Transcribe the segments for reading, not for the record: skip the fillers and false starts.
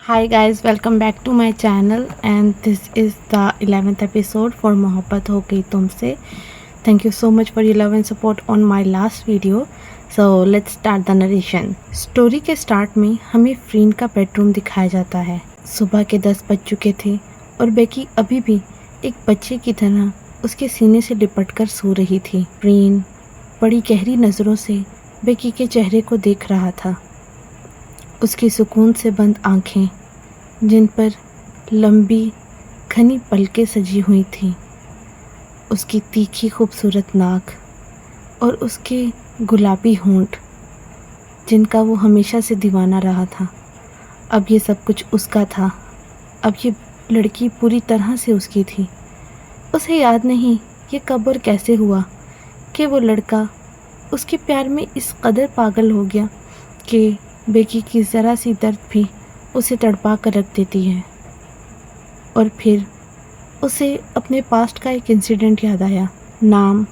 Hi guys, welcome back to my channel and this is the 11th episode for मोहब्बत हो गई तुमसे. Thank you so much for your love and support on my last video. So let's start the narration. Story के start में हमें फ्रीन का bedroom दिखाया जाता है. सुबह के 10 बज चुके थे और बेकी अभी भी एक बच्चे की तरह उसके सीने से लिपट कर सो रही थी. फ्रीन बड़ी गहरी नज़रों से बेकी के चेहरे को देख रहा था. उसकी सुकून से बंद आँखें जिन पर लंबी घनी पलकें सजी हुई थीं, उसकी तीखी खूबसूरत नाक और उसके गुलाबी होंठ जिनका वो हमेशा से दीवाना रहा था. अब ये सब कुछ उसका था. अब ये लड़की पूरी तरह से उसकी थी. उसे याद नहीं ये कब और कैसे हुआ कि वो लड़का उसके प्यार में इस कदर पागल हो गया कि बेकी की ज़रा सी दर्द भी उसे तड़पा कर रख देती है. और फिर उसे अपने पास्ट का एक इंसिडेंट याद आया. नाम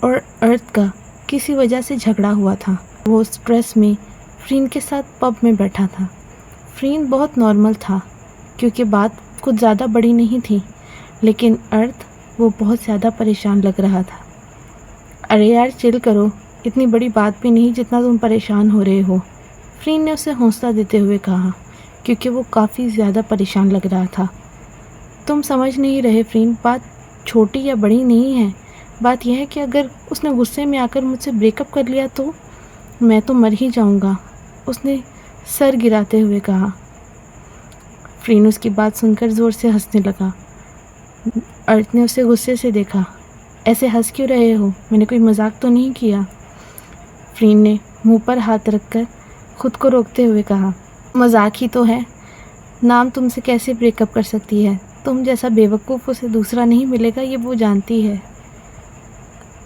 और अर्थ का किसी वजह से झगड़ा हुआ था. वो स्ट्रेस में फ्रीन के साथ पब में बैठा था. फ्रीन बहुत नॉर्मल था क्योंकि बात कुछ ज़्यादा बड़ी नहीं थी, लेकिन अर्थ वो बहुत ज़्यादा परेशान लग रहा था. अरे यार चिल करो, इतनी बड़ी बात भी नहीं जितना तुम परेशान हो रहे हो, फ्रीन ने उसे हौसला देते हुए कहा, क्योंकि वो काफ़ी ज़्यादा परेशान लग रहा था. तुम समझ नहीं रहे फ्रीन, बात छोटी या बड़ी नहीं है. बात यह है कि अगर उसने गुस्से में आकर मुझसे ब्रेकअप कर लिया तो मैं तो मर ही जाऊंगा, उसने सर गिराते हुए कहा. फ्रीन उसकी बात सुनकर ज़ोर से हंसने लगा. अर्थ ने उसे गुस्से से देखा. ऐसे हंस क्यों रहे हो, मैंने कोई मजाक तो नहीं किया. फ्रीन ने मुंह पर हाथ रखकर खुद को रोकते हुए कहा, मजाक ही तो है. नाम तुमसे कैसे ब्रेकअप कर सकती है, तुम जैसा बेवकूफ़ उसे दूसरा नहीं मिलेगा, ये वो जानती है.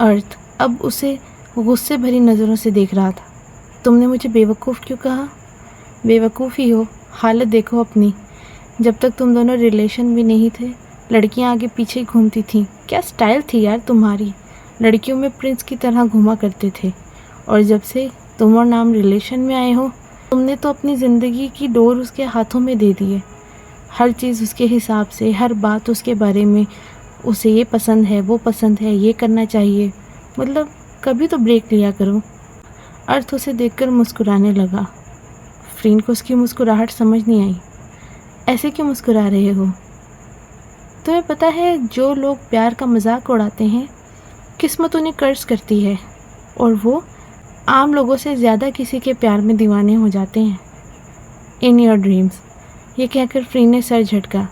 अर्थ अब उसे गुस्से भरी नज़रों से देख रहा था. तुमने मुझे बेवकूफ़ क्यों कहा? बेवकूफ़ ही हो, हालत देखो अपनी. जब तक तुम दोनों रिलेशन में नहीं थे, लड़कियां आगे पीछे घूमती थीं. क्या स्टाइल थी यार तुम्हारी, लड़कियों में प्रिंस की तरह घूमा करते थे. और जब से तुम और नाम रिलेशन में आए हो, तुमने तो अपनी ज़िंदगी की डोर उसके हाथों में दे दी है. हर चीज़ उसके हिसाब से, हर बात उसके बारे में. उसे ये पसंद है, वो पसंद है, ये करना चाहिए. मतलब कभी तो ब्रेक लिया करो. अर्थ उसे देखकर मुस्कुराने लगा. फ्रीन को उसकी मुस्कुराहट समझ नहीं आई. ऐसे क्यों मुस्कुरा रहे हो? तुम्हें पता है जो लोग प्यार का मजाक उड़ाते हैं, किस्मत उन्हें कर्ज करती है और वो आम लोगों से ज़्यादा किसी के प्यार में दीवाने हो जाते हैं. इन योर ड्रीम्स, ये कहकर फ्रीन ने सर झटका.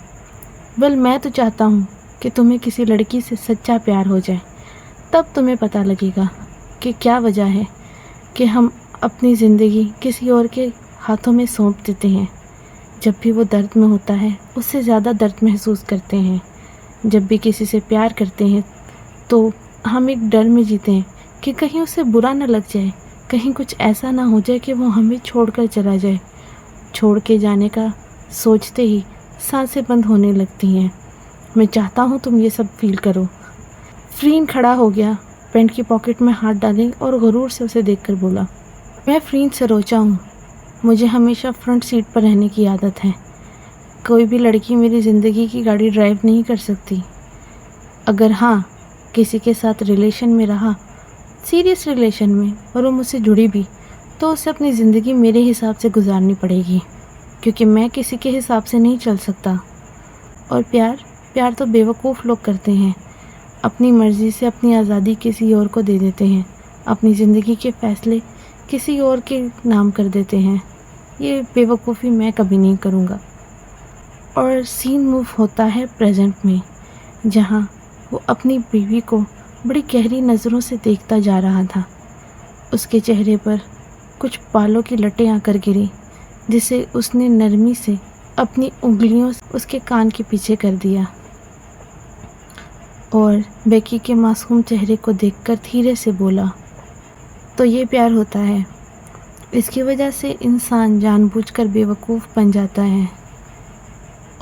वेल मैं तो चाहता हूँ कि तुम्हें किसी लड़की से सच्चा प्यार हो जाए, तब तुम्हें पता लगेगा कि क्या वजह है कि हम अपनी ज़िंदगी किसी और के हाथों में सौंप देते हैं. जब भी वो दर्द में होता है, उससे ज़्यादा दर्द महसूस करते हैं. जब भी किसी से प्यार करते हैं तो हम एक डर में जीते हैं कि कहीं उसे बुरा न लग जाए, कहीं कुछ ऐसा ना हो जाए कि वो हमें छोड़कर चला जाए. छोड़ के जाने का सोचते ही सांसें बंद होने लगती हैं. मैं चाहता हूँ तुम ये सब फील करो. फ्रीन खड़ा हो गया, पैंट की पॉकेट में हाथ डाले और गुरूर से उसे देखकर बोला, मैं फ्रीन सरोचा हूँ. मुझे हमेशा फ्रंट सीट पर रहने की आदत है. कोई भी लड़की मेरी ज़िंदगी की गाड़ी ड्राइव नहीं कर सकती. अगर हाँ किसी के साथ रिलेशन में रहा, सीरियस रिलेशन में, और वो मुझसे जुड़ी भी, तो उसे अपनी ज़िंदगी मेरे हिसाब से गुजारनी पड़ेगी, क्योंकि मैं किसी के हिसाब से नहीं चल सकता. और प्यार तो बेवकूफ़ लोग करते हैं. अपनी मर्ज़ी से अपनी आज़ादी किसी और को दे देते हैं, अपनी ज़िंदगी के फ़ैसले किसी और के नाम कर देते हैं. ये बेवकूफ़ी मैं कभी नहीं करूँगा. और सीन मूव होता है प्रेजेंट में, जहाँ वो अपनी बीवी को बड़ी गहरी नज़रों से देखता जा रहा था. उसके चेहरे पर कुछ बालों की लटें आकर गिरी, जिसे उसने नरमी से अपनी उंगलियों से उसके कान के पीछे कर दिया. और बेकी के मासूम चेहरे को देखकर धीरे से बोला, तो ये प्यार होता है. इसकी वजह से इंसान जानबूझकर बेवकूफ़ बन जाता है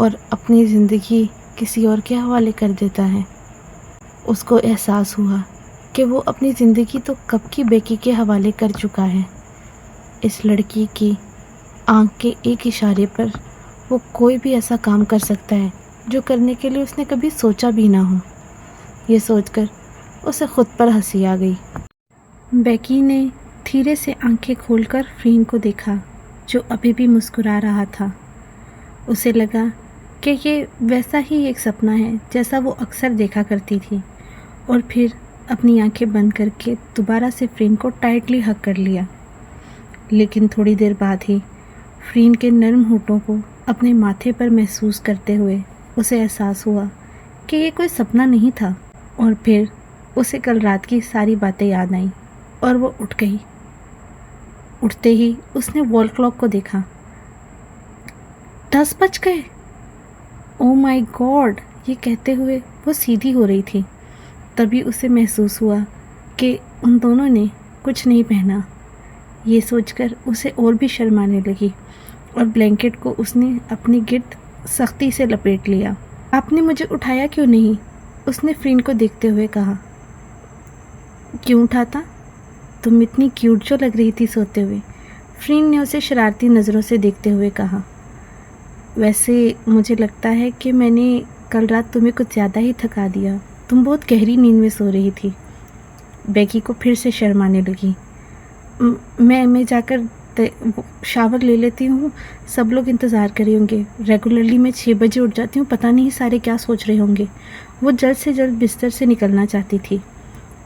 और अपनी ज़िंदगी किसी और के हवाले कर देता है. उसको एहसास हुआ कि वो अपनी ज़िंदगी तो कब की बेकी के हवाले कर चुका है. इस लड़की की आँख के एक इशारे पर वो कोई भी ऐसा काम कर सकता है जो करने के लिए उसने कभी सोचा भी ना हो। ये सोचकर उसे खुद पर हंसी आ गई। बेकी ने धीरे से आंखें खोलकर फ्रीन को देखा, जो अभी भी मुस्कुरा रहा था। उसे लगा कि ये वैसा ही एक सपना है जैसा वो अक्सर देखा करती थी, और फिर अपनी आंखें बंद करके दोबारा से फ्रीन को टाइटली हग कर लिया। लेकिन थोड़ी देर बाद ही फ्रीन के नर्म होठों को अपने माथे पर महसूस करते हुए उसे एहसास हुआ कि ये कोई सपना नहीं था। और फिर उसे कल रात की सारी बातें याद आईं और वो उठ गई। उठते ही उसने वॉल क्लॉक को देखा। 10 बज गए। ओ माय गॉड, ये कहते हुए वो सीधी हो रही थी। तभी उसे महसूस हुआ कि उन दोनों ने कुछ नहीं पहना। ये सोचकर उसे और भी शर्म आने लगी और ब्लैंकेट को उसने अपने गिर्द सख्ती से लपेट लिया। आपने मुझे उठाया क्यों नहीं? उसने फ्रीन को देखते हुए कहा। क्यों उठाता? तुम इतनी क्यूट जो लग रही थी सोते हुए। फ्रीन ने उसे शरारती नज़रों से देखते हुए कहा। वैसे मुझे लगता है कि मैंने कल रात तुम्हें कुछ ज़्यादा ही थका दिया। तुम बहुत गहरी नींद में सो रही थी। बेकी को फिर से शर्म आने लगी। मैं जाकर शावर ले लेती हूँ, सब लोग इंतज़ार कर रहे होंगे। रेगुलरली मैं 6 बजे उठ जाती हूँ, पता नहीं सारे क्या सोच रहे होंगे। वो जल्द से जल्द बिस्तर से निकलना चाहती थी,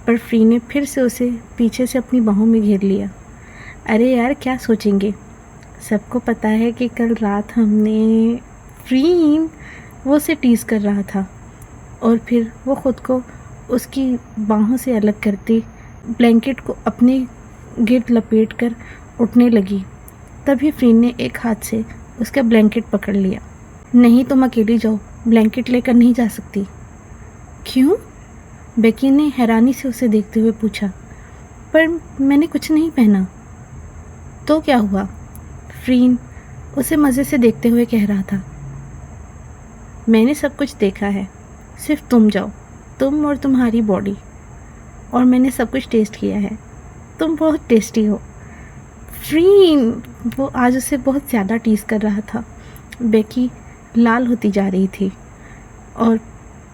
पर फ्री ने फिर से उसे पीछे से अपनी बाहों में घेर लिया। अरे यार, क्या सोचेंगे? सबको पता है कि कल रात हमने फ्रीन वो उसे टीज़ कर रहा था, और फिर वो ख़ुद को उसकी बाहों से अलग करती ब्लैंकेट को अपने गिर्द लपेट कर उठने लगी। तभी फ्रीन ने एक हाथ से उसका ब्लैंकेट पकड़ लिया। नहीं, तुम अकेली जाओ, ब्लैंकेट लेकर नहीं जा सकती। क्यों? बेकी ने हैरानी से उसे देखते हुए पूछा। पर मैंने कुछ नहीं पहना। तो क्या हुआ? फ्रीन उसे मज़े से देखते हुए कह रहा था। मैंने सब कुछ देखा है, सिर्फ तुम जाओ, तुम और तुम्हारी बॉडी। और मैंने सब कुछ टेस्ट किया है, तुम बहुत टेस्टी हो। फ्रीन, वो आज उसे बहुत ज़्यादा टीज़ कर रहा था। बेकी लाल होती जा रही थी, और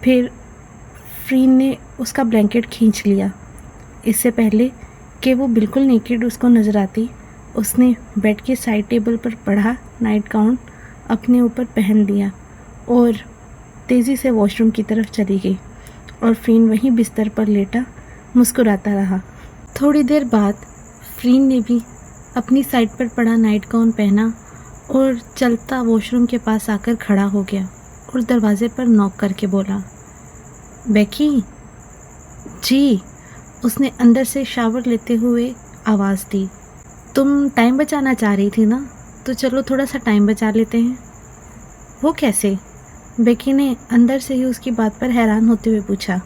फिर फ्रीन ने उसका ब्लैंकेट खींच लिया। इससे पहले कि वो बिल्कुल नेकेड उसको नज़र आती, उसने बेड के साइड टेबल पर पड़ा नाइट गाउन अपने ऊपर पहन लिया और तेज़ी से वॉशरूम की तरफ चली गई। और फ्रीन वहीं बिस्तर पर लेटा मुस्कुराता रहा। थोड़ी देर बाद फ्रीन ने भी अपनी साइड पर पड़ा नाइट गाउन पहना और चलता वॉशरूम के पास आकर खड़ा हो गया और दरवाज़े पर नॉक करके बोला, बेकी। जी, उसने अंदर से शावर लेते हुए आवाज़ दी। तुम टाइम बचाना चाह रही थी ना, तो चलो थोड़ा सा टाइम बचा लेते हैं। वो कैसे? बेकी ने अंदर से ही उसकी बात पर हैरान होते हुए पूछा।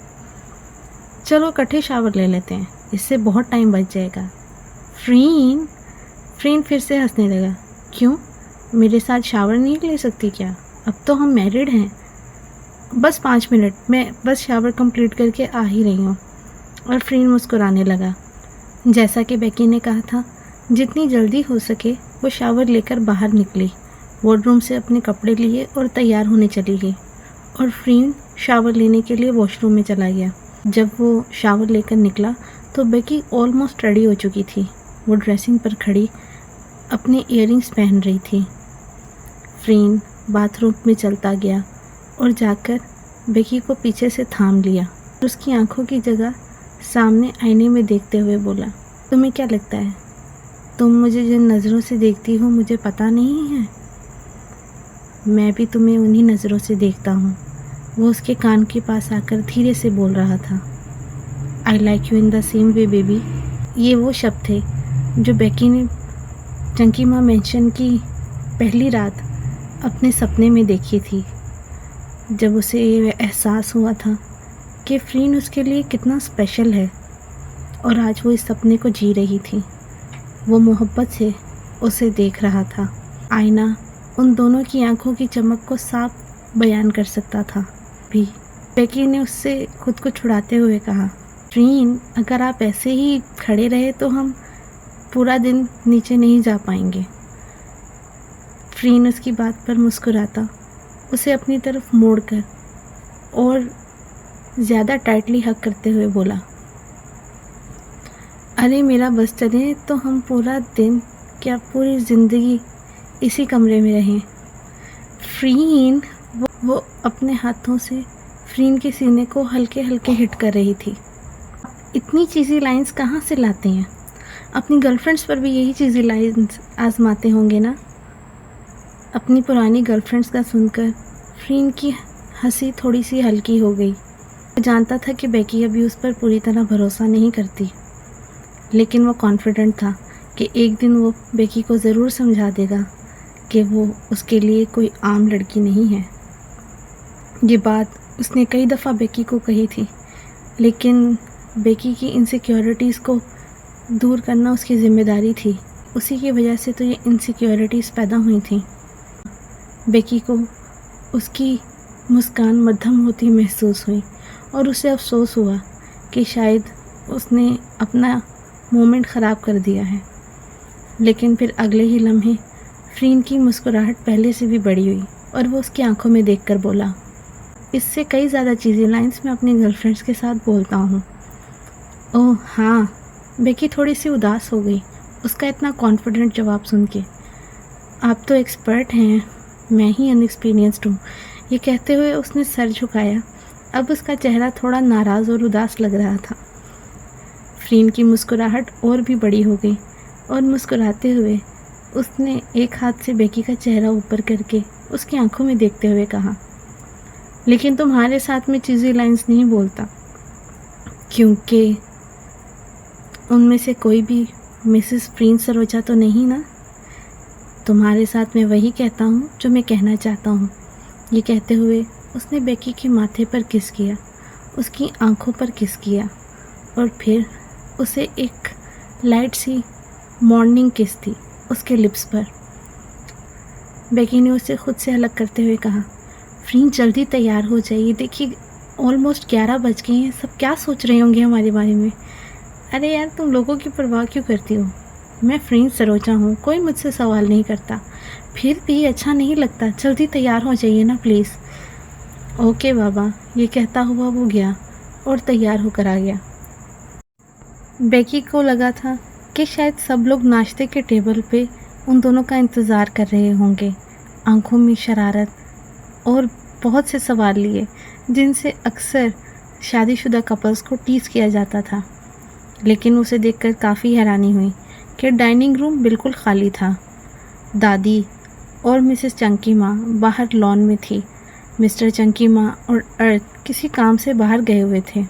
चलो इकट्ठे शावर ले लेते हैं, इससे बहुत टाइम बच जाएगा। फ्रीन फिर से हंसने लगा। क्यों, मेरे साथ शावर नहीं ले सकती क्या? अब तो हम मैरिड हैं। बस 5 मिनट, मैं बस शावर कंप्लीट करके आ ही रही हूँ। और फ्रीन मुस्कुराने लगा। जैसा कि बेकी ने कहा था, जितनी जल्दी हो सके वो शावर लेकर बाहर निकली, वार्डरूम से अपने कपड़े लिए और तैयार होने चली गई। और फ्रीन शावर लेने के लिए वॉशरूम में चला गया। जब वो शावर लेकर निकला तो बेकी ऑलमोस्ट रेडी हो चुकी थी। वो ड्रेसिंग पर खड़ी अपने इयररिंग्स पहन रही थी। फ्रीन बाथरूम में चलता गया और जाकर बेकी को पीछे से थाम लिया। उसकी आंखों की जगह सामने आईने में देखते हुए बोला, तुम्हें क्या लगता है, तुम मुझे जिन नज़रों से देखती हो मुझे पता नहीं है? मैं भी तुम्हें उन्हीं नज़रों से देखता हूँ। वो उसके कान के पास आकर धीरे से बोल रहा था। I like you in the same way baby. ये वो शब्द थे जो बेकी ने चंकी माँ मेंशन की पहली रात अपने सपने में देखी थी, जब उसे ये एहसास हुआ था कि फ्रीन उसके लिए कितना स्पेशल है। और आज वो इस सपने को जी रही थी। वो मोहब्बत से उसे देख रहा था। आईना उन दोनों की आंखों की चमक को साफ बयान कर सकता था भी। बेकी ने उससे खुद को छुड़ाते हुए कहा, फ्रीन, अगर आप ऐसे ही खड़े रहे तो हम पूरा दिन नीचे नहीं जा पाएंगे। फ्रीन उसकी बात पर मुस्कुराता, उसे अपनी तरफ मोड़कर और ज़्यादा टाइटली हग करते हुए बोला, अरे मेरा बस चले तो हम पूरा दिन क्या पूरी ज़िंदगी इसी कमरे में रहें। फ्रीन वो अपने हाथों से फ्रीन के सीने को हल्के हल्के हिट कर रही थी। इतनी चीज़ी लाइंस कहाँ से लाते हैं? अपनी गर्लफ्रेंड्स पर भी यही चीज़ी लाइंस आजमाते होंगे ना। अपनी पुरानी गर्लफ्रेंड्स का सुनकर फ्रीन की हंसी थोड़ी सी हल्की हो गई। वो जानता था कि बेकी अभी उस पर पूरी तरह भरोसा नहीं करती, लेकिन वो कॉन्फिडेंट था कि एक दिन वो बेकी को ज़रूर समझा देगा कि वो उसके लिए कोई आम लड़की नहीं है। ये बात उसने कई दफ़ा बेकी को कही थी, लेकिन बेकी की इनसिक्योरिटीज़ को दूर करना उसकी ज़िम्मेदारी थी। उसी की वजह से तो ये इनसिक्योरिटीज़ पैदा हुई थी। बेकी को उसकी मुस्कान मद्धम होती महसूस हुई और उसे अफसोस हुआ कि शायद उसने अपना मोमेंट ख़राब कर दिया है। लेकिन फिर अगले ही लम्हे फ्रीन की मुस्कुराहट पहले से भी बड़ी हुई और वो उसकी आंखों में देखकर बोला, इससे कई ज़्यादा चीज़ें लाइंस मैं अपनी गर्लफ्रेंड्स के साथ बोलता हूँ। ओह हाँ। बेकी थोड़ी सी उदास हो गई उसका इतना कॉन्फिडेंट जवाब सुन के। आप तो एक्सपर्ट हैं, मैं ही अनएक्सपीरियंस्ड हूँ। ये कहते हुए उसने सर झुकाया। अब उसका चेहरा थोड़ा नाराज़ और उदास लग रहा था। फ्रीन की मुस्कुराहट और भी बड़ी हो गई और मुस्कुराते हुए उसने एक हाथ से बेकी का चेहरा ऊपर करके उसकी आंखों में देखते हुए कहा, लेकिन तुम्हारे साथ में चीज़ी लाइंस नहीं बोलता, क्योंकि उनमें से कोई भी मिसेस फ्रीन सरोजा तो नहीं ना। तुम्हारे साथ मैं वही कहता हूँ जो मैं कहना चाहता हूँ। ये कहते हुए उसने बेकी के माथे पर किस किया, उसकी आंखों पर किस किया और फिर उसे एक लाइट सी मॉर्निंग किस थी उसके लिप्स पर। बेकी ने उसे खुद से अलग करते हुए कहा, फ्रीन जल्दी तैयार हो जाइए, देखिए ऑलमोस्ट 11 बज गए हैं, सब क्या सोच रहे होंगे हमारे बारे में। अरे यार तुम लोगों की परवाह क्यों करती हो? मैं फ्रीन सरोजा हूँ, कोई मुझसे सवाल नहीं करता। फिर भी अच्छा नहीं लगता, जल्दी तैयार हो जाइए ना प्लीज़। ओके बाबा। ये कहता हुआ वो गया और तैयार होकर आ गया। बेकी को लगा था कि शायद सब लोग नाश्ते के टेबल पे उन दोनों का इंतज़ार कर रहे होंगे, आंखों में शरारत और बहुत से सवाल लिए जिनसे अक्सर शादीशुदा कपल्स को टीज़ किया जाता था। लेकिन उसे देखकर काफ़ी हैरानी हुई कि डाइनिंग रूम बिल्कुल खाली था। दादी और मिसेस चंकी माँ बाहर लॉन में थी। मिस्टर चंकी माँ और अर्थ किसी काम से बाहर गए हुए थे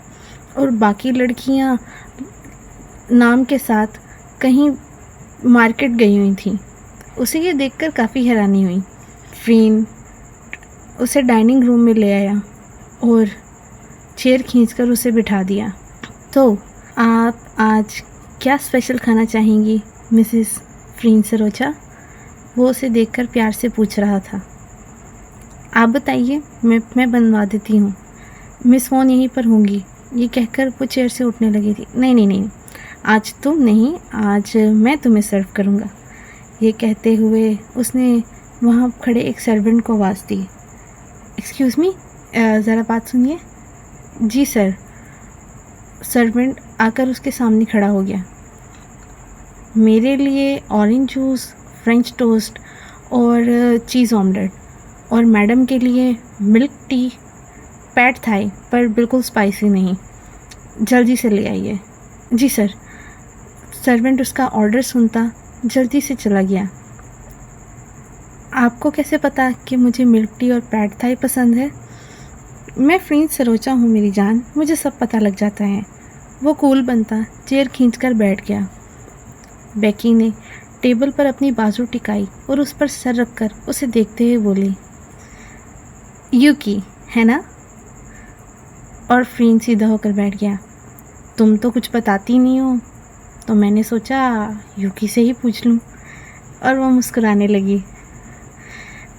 और बाकी लड़कियाँ नाम के साथ कहीं मार्केट गई हुई थी। उसे ये देखकर काफ़ी हैरानी हुई। फ्रीन उसे डाइनिंग रूम में ले आया और चेयर खींचकर उसे बिठा दिया। तो आप आज क्या स्पेशल खाना चाहेंगी मिसेस फ्रीन सरोजा? वो उसे देखकर प्यार से पूछ रहा था। आप बताइए, मैं बनवा देती हूँ। मिस वॉन यहीं पर होंगी। ये कहकर वो चेयर से उठने लगी थी। नहीं, आज तुम नहीं, आज मैं तुम्हें सर्व करूँगा। ये कहते हुए उसने वहाँ खड़े एक सर्वेंट को आवाज़ दी। एक्सक्यूज़ मी, ज़रा बात सुनिए। जी सर। सर्वेंट आकर उसके सामने खड़ा हो गया। मेरे लिए ऑरेंज जूस, फ्रेंच टोस्ट और चीज़ ऑमलेट, और मैडम के लिए मिल्क टी, पैड थाई पर बिल्कुल स्पाइसी नहीं। जल्दी से ले आइए। जी सर। सर्वेंट उसका ऑर्डर सुनता जल्दी से चला गया। आपको कैसे पता कि मुझे मिल्क टी और पैड थाई पसंद है? मैं फ्रीन सरोजा हूँ मेरी जान, मुझे सब पता लग जाता है। वो कूल बनता चेयर खींचकर बैठ गया। बेकी ने टेबल पर अपनी बाजू टिकाई और उस पर सर रखकर उसे देखते हुए बोली, यूकी है ना? और फ्रीन सीधा होकर बैठ गया। तुम तो कुछ बताती नहीं हो, तो मैंने सोचा यूकी से ही पूछ लूँ। और वो मुस्कुराने लगी।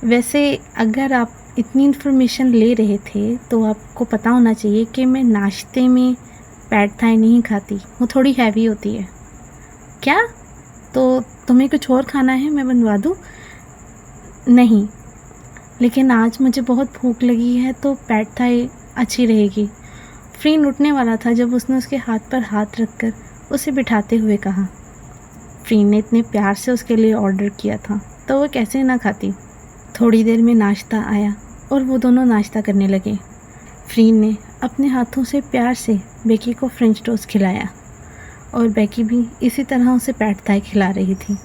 वैसे अगर आप इतनी इन्फॉर्मेशन ले रहे थे तो आपको पता होना चाहिए कि मैं नाश्ते में पैड थाई नहीं खाती, वो थोड़ी हैवी होती है। क्या? तो तुम्हें कुछ और खाना है, मैं बनवा दूँ? नहीं, लेकिन आज मुझे बहुत भूख लगी है तो पैड थाई अच्छी रहेगी। फ्रीन उठने वाला था जब उसने उसके हाथ पर हाथ रखकर उसे बिठाते हुए कहा। फ्रीन ने इतने प्यार से उसके लिए ऑर्डर किया था तो वो कैसे ना खाती। थोड़ी देर में नाश्ता आया और वो दोनों नाश्ता करने लगे। फ्रीन ने अपने हाथों से प्यार से बेकी को फ्रेंच टोस्ट खिलाया और बेकी भी इसी तरह उसे पैड थाई खिला रही थी।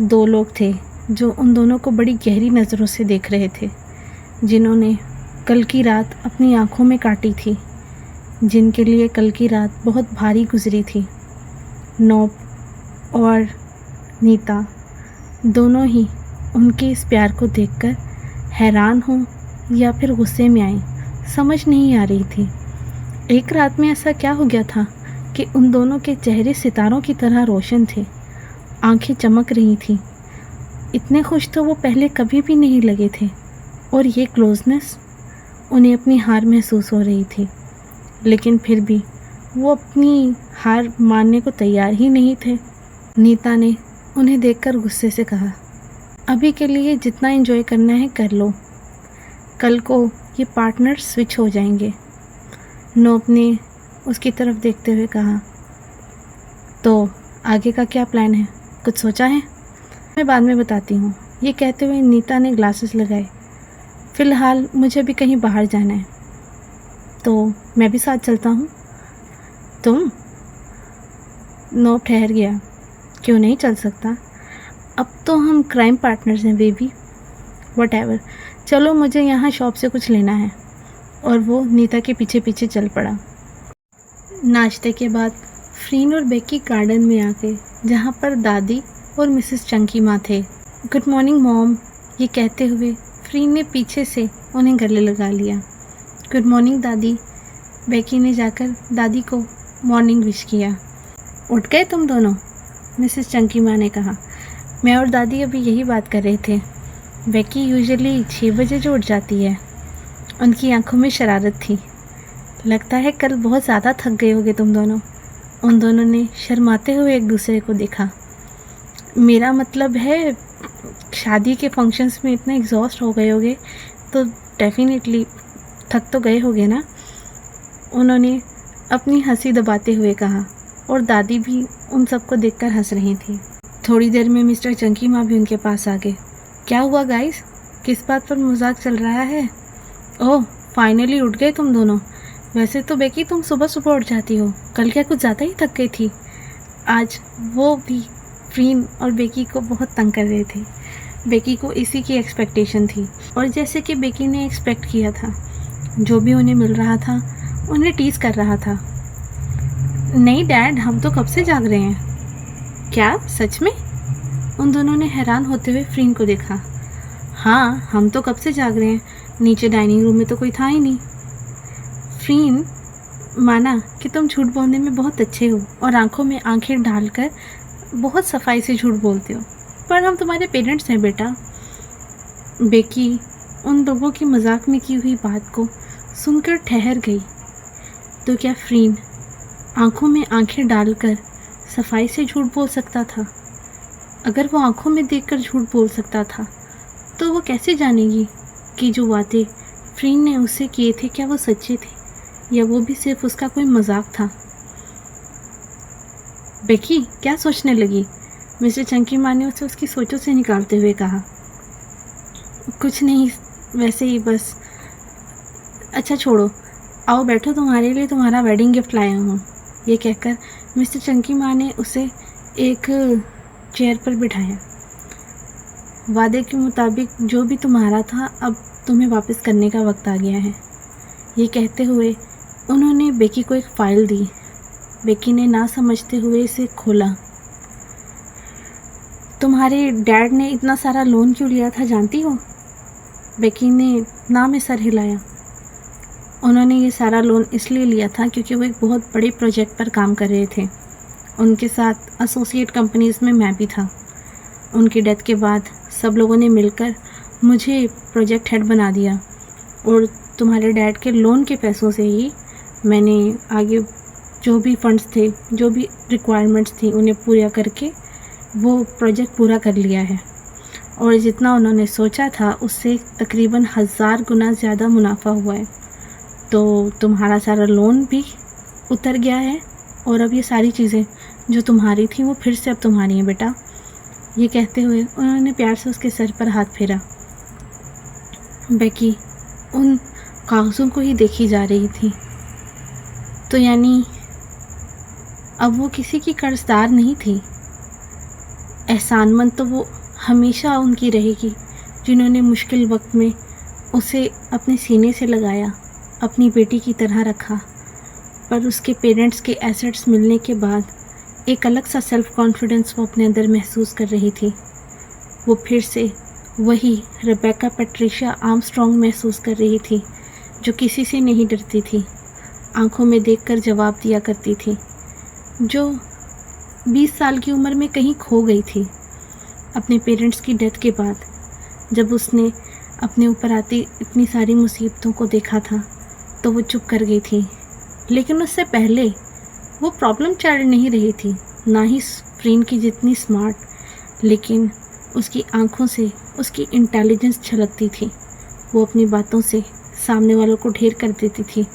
दो लोग थे जो उन दोनों को बड़ी गहरी नज़रों से देख रहे थे, जिन्होंने कल की रात अपनी आंखों में काटी थी, जिनके लिए कल की रात बहुत भारी गुजरी थी। नोप और नीता दोनों ही उनके इस प्यार को देखकर हैरान हो या फिर गुस्से में आई, समझ नहीं आ रही थी। एक रात में ऐसा क्या हो गया था कि उन दोनों के चेहरे सितारों की तरह रोशन थे, आंखें चमक रही थीं। इतने खुश तो वो पहले कभी भी नहीं लगे थे और ये क्लोजनेस उन्हें अपनी हार महसूस हो रही थी, लेकिन फिर भी वो अपनी हार मानने को तैयार ही नहीं थे। नीता ने उन्हें देखकर गुस्से से कहा, अभी के लिए जितना एंजॉय करना है कर लो, कल को ये पार्टनर स्विच हो जाएंगे। नोप ने उसकी तरफ देखते हुए कहा, तो आगे का क्या प्लान है, कुछ सोचा है? मैं बाद में बताती हूँ। ये कहते हुए नीता ने ग्लासेस लगाए। फ़िलहाल मुझे अभी कहीं बाहर जाना है, तो मैं भी साथ चलता हूँ। तुम? नोप ठहर गया। क्यों नहीं चल सकता? अब तो हम क्राइम पार्टनर्स हैं बेबी। वटएवर, चलो मुझे यहाँ शॉप से कुछ लेना है। और वो नीता के पीछे पीछे चल पड़ा। नाश्ते के बाद फ्रीन और बेकी गार्डन में आ गए, जहाँ पर दादी और मिसेस चंकी माँ थे। गुड मॉर्निंग मॉम, ये कहते हुए फ्रीन ने पीछे से उन्हें गले लगा लिया। गुड मॉर्निंग दादी। बेकी ने जाकर दादी को मॉर्निंग विश किया। उठ गए तुम दोनों? मिसेस चंकी माँ ने कहा। मैं और दादी अभी यही बात कर रहे थे। बेकी यूजुअली 6 बजे जो उठ जाती है। उनकी आंखों में शरारत थी। लगता है कल बहुत ज़्यादा थक गए होगे तुम दोनों। उन दोनों ने शर्माते हुए एक दूसरे को देखा। मेरा मतलब है शादी के फंक्शंस में इतने एग्जॉस्ट हो गए होगे तो डेफिनेटली थक तो गए होगे ना, उन्होंने अपनी हंसी दबाते हुए कहा और दादी भी उन सबको देखकर हंस रही थी। थोड़ी देर में मिस्टर चंकी माँ भी उनके पास आ गए। क्या हुआ गाइस, किस बात पर मजाक चल रहा है? ओह, फाइनली उठ गए तुम दोनों। वैसे तो बेकी तुम सुबह सुबह उठ जाती हो, कल क्या कुछ ज़्यादा ही थक गई थी? आज वो भी फ्रीन और बेकी को बहुत तंग कर रहे थे। बेकी को इसी की एक्सपेक्टेशन थी और जैसे कि बेकी ने एक्सपेक्ट किया था, जो भी उन्हें मिल रहा था उन्हें टीज कर रहा था। नहीं डैड, हम तो कब से जाग रहे हैं। क्या सच में? उन दोनों ने हैरान होते हुए फ्रीन को देखा। हाँ, हम तो कब से जाग रहे हैं, नीचे डाइनिंग रूम में तो कोई था ही नहीं। फ्रीन, माना कि तुम झूठ बोलने में बहुत अच्छे हो और आंखों में आंखें डालकर बहुत सफाई से झूठ बोलते हो, पर हम तुम्हारे पेरेंट्स हैं बेटा। बेकी उन लोगों की मजाक में की हुई बात को सुनकर ठहर गई। तो क्या फ्रीन आंखों में आंखें डालकर सफाई से झूठ बोल सकता था? अगर वो आंखों में देखकर झूठ बोल सकता था तो वो कैसे जानेगी कि जो बातें फ्रीन ने उससे किए थे क्या वो सच्चे थे या वो भी सिर्फ उसका कोई मजाक था। बेकी क्या सोचने लगी? मिस्टर चंकी माँ ने उसे उसकी सोचों से निकालते हुए कहा। कुछ नहीं, वैसे ही बस। अच्छा छोड़ो, आओ बैठो, तुम्हारे लिए तुम्हारा वेडिंग गिफ्ट लाया हूँ। ये कहकर मिस्टर चंकी माँ ने उसे एक चेयर पर बिठाया। वादे के मुताबिक जो भी तुम्हारा था अब तुम्हें वापस करने का वक्त आ गया है। ये कहते हुए उन्होंने बेकी को एक फ़ाइल दी। बेकी ने ना समझते हुए इसे खोला। तुम्हारे डैड ने इतना सारा लोन क्यों लिया था जानती हो? बेकी ने ना में सर हिलाया। उन्होंने ये सारा लोन इसलिए लिया था क्योंकि वो एक बहुत बड़े प्रोजेक्ट पर काम कर रहे थे। उनके साथ एसोसिएट कंपनीज़ में मैं भी था। उनकी डेथ के बाद सब लोगों ने मिलकर मुझे प्रोजेक्ट हेड बना दिया और तुम्हारे डैड के लोन के पैसों से ही मैंने आगे जो भी फंड्स थे, जो भी रिक्वायरमेंट्स थी, उन्हें पूरा करके वो प्रोजेक्ट पूरा कर लिया है। और जितना उन्होंने सोचा था उससे तकरीबन 1000 गुना ज़्यादा मुनाफा हुआ है। तो तुम्हारा सारा लोन भी उतर गया है और अब ये सारी चीज़ें जो तुम्हारी थी वो फिर से अब तुम्हारी हैं बेटा। ये कहते हुए उन्होंने प्यार से उसके सर पर हाथ फेरा। बेकी उन कागज़ों को ही देखी जा रही थी। तो यानी अब वो किसी की कर्जदार नहीं थी। एहसानमंद तो वो हमेशा उनकी रहेगी जिन्होंने मुश्किल वक्त में उसे अपने सीने से लगाया, अपनी बेटी की तरह रखा। पर उसके पेरेंट्स के एसेट्स मिलने के बाद एक अलग सा सेल्फ़ कॉन्फिडेंस वो अपने अंदर महसूस कर रही थी। वो फिर से वही रेबेका पैट्रिशिया आर्मस्ट्रॉन्ग महसूस कर रही थी जो किसी से नहीं डरती थी, आंखों में देखकर जवाब दिया करती थी, जो 20 साल की उम्र में कहीं खो गई थी। अपने पेरेंट्स की डेथ के बाद जब उसने अपने ऊपर आती इतनी सारी मुसीबतों को देखा था तो वो चुप कर गई थी। लेकिन उससे पहले वो प्रॉब्लम चाइल्ड नहीं रही थी, ना ही फ्रीन की जितनी स्मार्ट, लेकिन उसकी आंखों से उसकी इंटेलिजेंस झलकती थी। वो अपनी बातों से सामने वालों को ढेर कर देती थी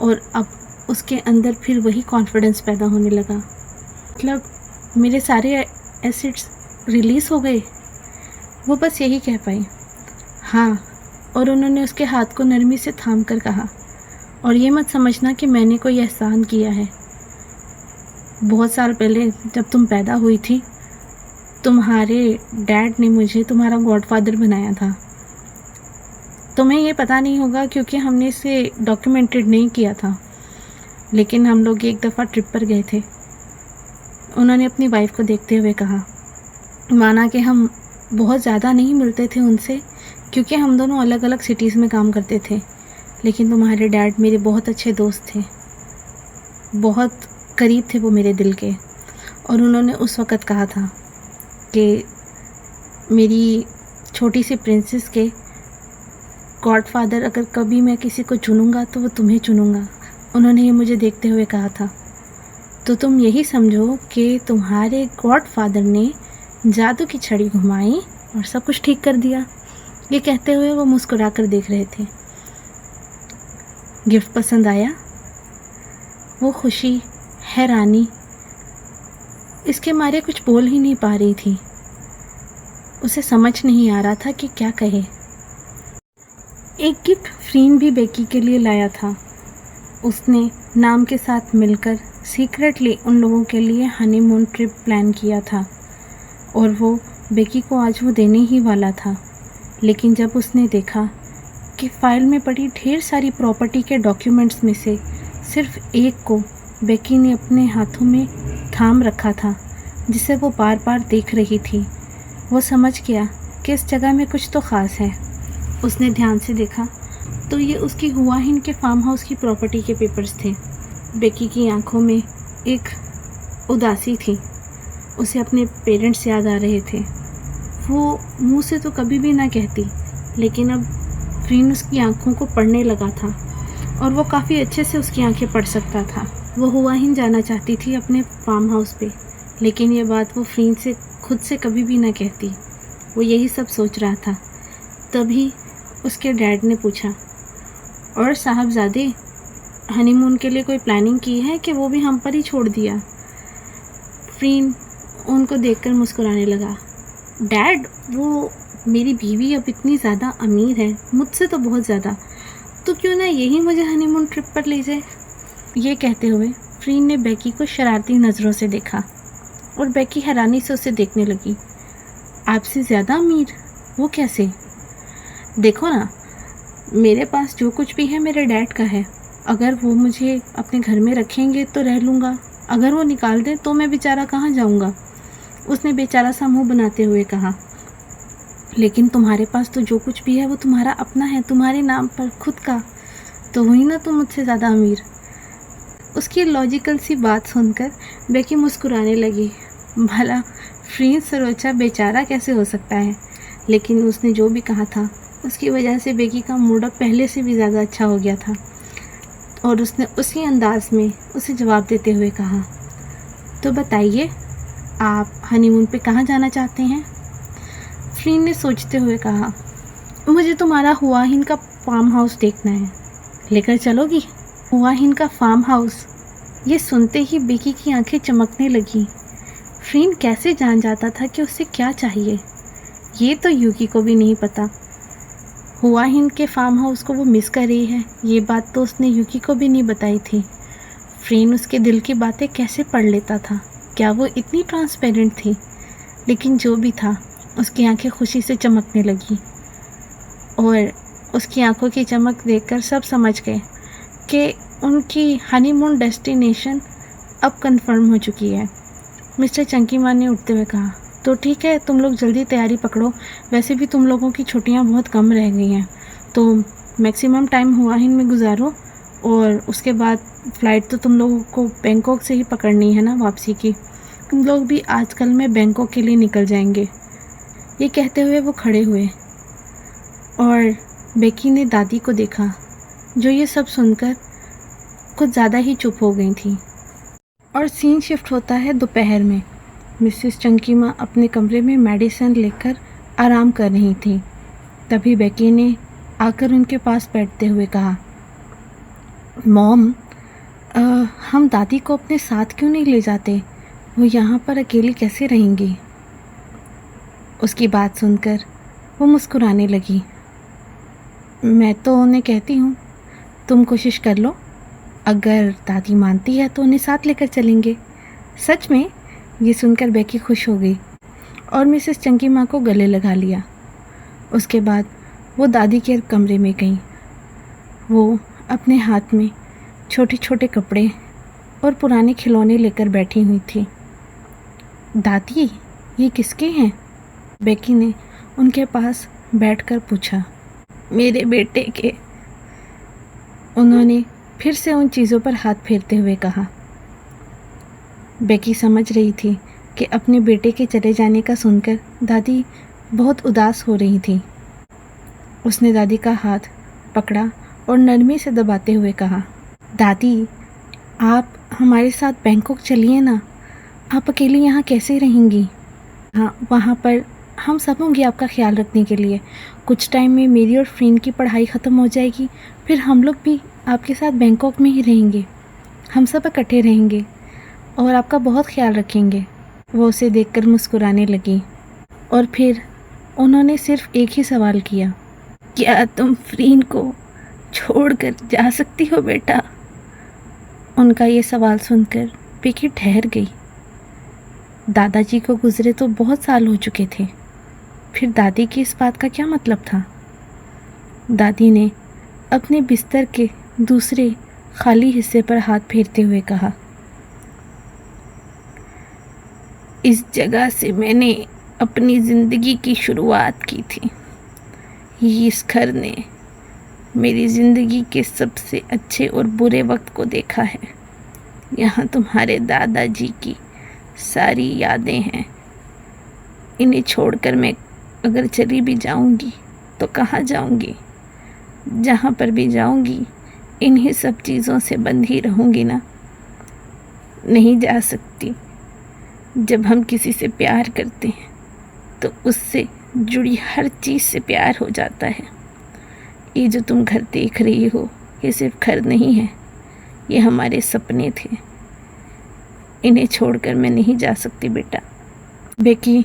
और अब उसके अंदर फिर वही कॉन्फिडेंस पैदा होने लगा। मतलब मेरे सारे एसिड्स रिलीज़ हो गए, वो बस यही कह पाई। हाँ, और उन्होंने उसके हाथ को नरमी से थाम कर कहा, और ये मत समझना कि मैंने कोई एहसान किया है। बहुत साल पहले जब तुम पैदा हुई थी, तुम्हारे डैड ने मुझे तुम्हारा गॉडफादर बनाया था। तुम्हें ये पता नहीं होगा क्योंकि हमने इसे डॉक्यूमेंटेड नहीं किया था, लेकिन हम लोग एक दफ़ा ट्रिप पर गए थे। उन्होंने अपनी वाइफ को देखते हुए कहा, माना कि हम बहुत ज़्यादा नहीं मिलते थे उनसे क्योंकि हम दोनों अलग अलग सिटीज़ में काम करते थे, लेकिन तुम्हारे डैड मेरे बहुत अच्छे दोस्त थे, बहुत करीब थे वो मेरे दिल के। और उन्होंने उस वक़्त कहा था कि मेरी छोटी सी प्रिंसेस के गॉडफादर अगर कभी मैं किसी को चुनूँगा तो वो तुम्हें चुनूँगा। उन्होंने ये मुझे देखते हुए कहा था। तो तुम यही समझो कि तुम्हारे गॉडफादर ने जादू की छड़ी घुमाई और सब कुछ ठीक कर दिया। ये कहते हुए वो मुस्कुरा कर देख रहे थे। गिफ्ट पसंद आया? वो खुशी, हैरानी, इसके मारे कुछ बोल ही नहीं पा रही थी। उसे समझ नहीं आ रहा था कि क्या कहे। एक गिफ्ट फ्रीन भी बेकी के लिए लाया था। उसने नाम के साथ मिलकर सीक्रेटली उन लोगों के लिए हनीमून ट्रिप प्लान किया था और वो बेकी को आज वो देने ही वाला था। लेकिन जब उसने देखा कि फ़ाइल में पड़ी ढेर सारी प्रॉपर्टी के डॉक्यूमेंट्स में से सिर्फ एक को बेकी ने अपने हाथों में थाम रखा था, जिसे वो बार बार देख रही थी, वो समझ गया कि इस जगह में कुछ तो ख़ास है। उसने ध्यान से देखा तो ये उसकी हुआ हिन के फार्म हाउस की प्रॉपर्टी के पेपर्स थे। बेकी की आंखों में एक उदासी थी, उसे अपने पेरेंट्स याद आ रहे थे। वो मुंह से तो कभी भी ना कहती, लेकिन अब फ्रीन उसकी आंखों को पढ़ने लगा था और वो काफ़ी अच्छे से उसकी आंखें पढ़ सकता था। वो हुआ हिन जाना चाहती थी अपने फार्म हाउस पे, लेकिन ये बात वो फ्रीन से खुद से कभी भी ना कहती। वो यही सब सोच रहा था। तभी उसके डैड ने पूछा, और साहबजादे, हनीमून के लिए कोई प्लानिंग की है कि वो भी हम पर ही छोड़ दिया? फ्रीन उनको देखकर मुस्कुराने लगा। डैड, वो मेरी बीवी अब इतनी ज़्यादा अमीर है, मुझसे तो बहुत ज़्यादा, तो क्यों ना यही मुझे हनीमून ट्रिप पर ले जाए। ये कहते हुए फ्रीन ने बेकी को शरारती नज़रों से देखा और बेकी हैरानी से उसे देखने लगी। आपसे ज़्यादा अमीर? वो कैसे? देखो ना, मेरे पास जो कुछ भी है मेरे डैड का है। अगर वो मुझे अपने घर में रखेंगे तो रह लूँगा, अगर वो निकाल दें तो मैं बेचारा कहाँ जाऊँगा? उसने बेचारा सा मुँह बनाते हुए कहा। लेकिन तुम्हारे पास तो जो कुछ भी है वो तुम्हारा अपना है, तुम्हारे नाम पर खुद का, तो हुई ना तुम मुझसे ज़्यादा अमीर। उसकी लॉजिकल सी बात सुनकर बेकी मुस्कुराने लगी। भला फ्रीन सरोचा बेचारा कैसे हो सकता है? लेकिन उसने जो भी कहा था उसकी वजह से बेकी का मूड पहले से भी ज़्यादा अच्छा हो गया था और उसने उसी अंदाज में उसे जवाब देते हुए कहा, तो बताइए, आप हनीमून पे कहाँ जाना चाहते हैं? फ्रीन ने सोचते हुए कहा, मुझे तुम्हारा हुआ हिन का फार्म हाउस देखना है, लेकर चलोगी? हुआ हिन का फार्म हाउस। ये सुनते ही बेकी की आंखें चमकने लगी। फ्रीन कैसे जान जाता था कि उससे क्या चाहिए? ये तो यूकी को भी नहीं पता। हुआ हिन के फार्म हाउस को वो मिस कर रही है, ये बात तो उसने यूकी को भी नहीं बताई थी। फ्रीन उसके दिल की बातें कैसे पढ़ लेता था? क्या वो इतनी ट्रांसपेरेंट थी? लेकिन जो भी था, उसकी आंखें खुशी से चमकने लगी और उसकी आंखों की चमक देखकर सब समझ गए कि उनकी हनीमून डेस्टिनेशन अब कंफर्म हो चुकी है। मिस्टर चंकीमा ने उठते हुए कहा, तो ठीक है, तुम लोग जल्दी तैयारी पकड़ो। वैसे भी तुम लोगों की छुट्टियां बहुत कम रह गई हैं, तो मैक्सिमम टाइम हुआ हिन में गुजारो और उसके बाद फ़्लाइट तो तुम लोगों को बैंकॉक से ही पकड़नी है ना वापसी की। तुम लोग भी आजकल में बैंकॉक के लिए निकल जाएंगे। ये कहते हुए वो खड़े हुए और बेकी ने दादी को देखा, जो ये सब सुनकर कुछ ज़्यादा ही चुप हो गई थी। और सीन शिफ्ट होता है दोपहर में। मिसेस चंकीमा अपने कमरे में मेडिसिन लेकर आराम कर रही थी। तभी बेकी ने आकर उनके पास बैठते हुए कहा, मॉम, हम दादी को अपने साथ क्यों नहीं ले जाते? वो यहाँ पर अकेली कैसे रहेंगी? उसकी बात सुनकर वो मुस्कुराने लगी। मैं तो उन्हें कहती हूँ, तुम कोशिश कर लो, अगर दादी मानती है तो उन्हें साथ लेकर चलेंगे। सच में? ये सुनकर बेकी खुश हो गई और मिसेस चंकीमा को गले लगा लिया। उसके बाद वो दादी के कमरे में गई। वो अपने हाथ में छोटे छोटे कपड़े और पुराने खिलौने लेकर बैठी हुई थी। दादी, ये किसके हैं? बेकी ने उनके पास बैठकर पूछा। मेरे बेटे के। उन्होंने फिर से उन चीज़ों पर हाथ फेरते हुए कहा। बेकी समझ रही थी कि अपने बेटे के चले जाने का सुनकर दादी बहुत उदास हो रही थी। उसने दादी का हाथ पकड़ा और नरमी से दबाते हुए कहा, दादी, आप हमारे साथ बैंकॉक चलिए ना। आप अकेली यहाँ कैसे रहेंगी? हाँ, वहाँ पर हम सब होंगे आपका ख्याल रखने के लिए। कुछ टाइम में मेरी और फ्रेंड की पढ़ाई ख़त्म हो जाएगी, फिर हम लोग भी आपके साथ बैंकॉक में ही रहेंगे। हम सब इकट्ठे रहेंगे और आपका बहुत ख्याल रखेंगे। वो उसे देखकर मुस्कुराने लगी और फिर उन्होंने सिर्फ एक ही सवाल किया, क्या तुम फ्रीन को छोड़कर जा सकती हो बेटा? उनका ये सवाल सुनकर बेकी ठहर गई। दादाजी को गुजरे तो बहुत साल हो चुके थे, फिर दादी की इस बात का क्या मतलब था? दादी ने अपने बिस्तर के दूसरे खाली हिस्से पर हाथ फेरते हुए कहा, इस जगह से मैंने अपनी ज़िंदगी की शुरुआत की थी। इस घर ने मेरी ज़िंदगी के सबसे अच्छे और बुरे वक्त को देखा है। यहाँ तुम्हारे दादाजी की सारी यादें हैं। इन्हें छोड़कर मैं अगर चली भी जाऊंगी तो कहाँ जाऊंगी? जहाँ पर भी जाऊंगी इन्हीं सब चीज़ों से बंध ही रहूंगी ना। नहीं जा सकती। जब हम किसी से प्यार करते हैं तो उससे जुड़ी हर चीज़ से प्यार हो जाता है। ये जो तुम घर देख रही हो, ये सिर्फ घर नहीं है, ये हमारे सपने थे। इन्हें छोड़कर मैं नहीं जा सकती बेटा। बेकी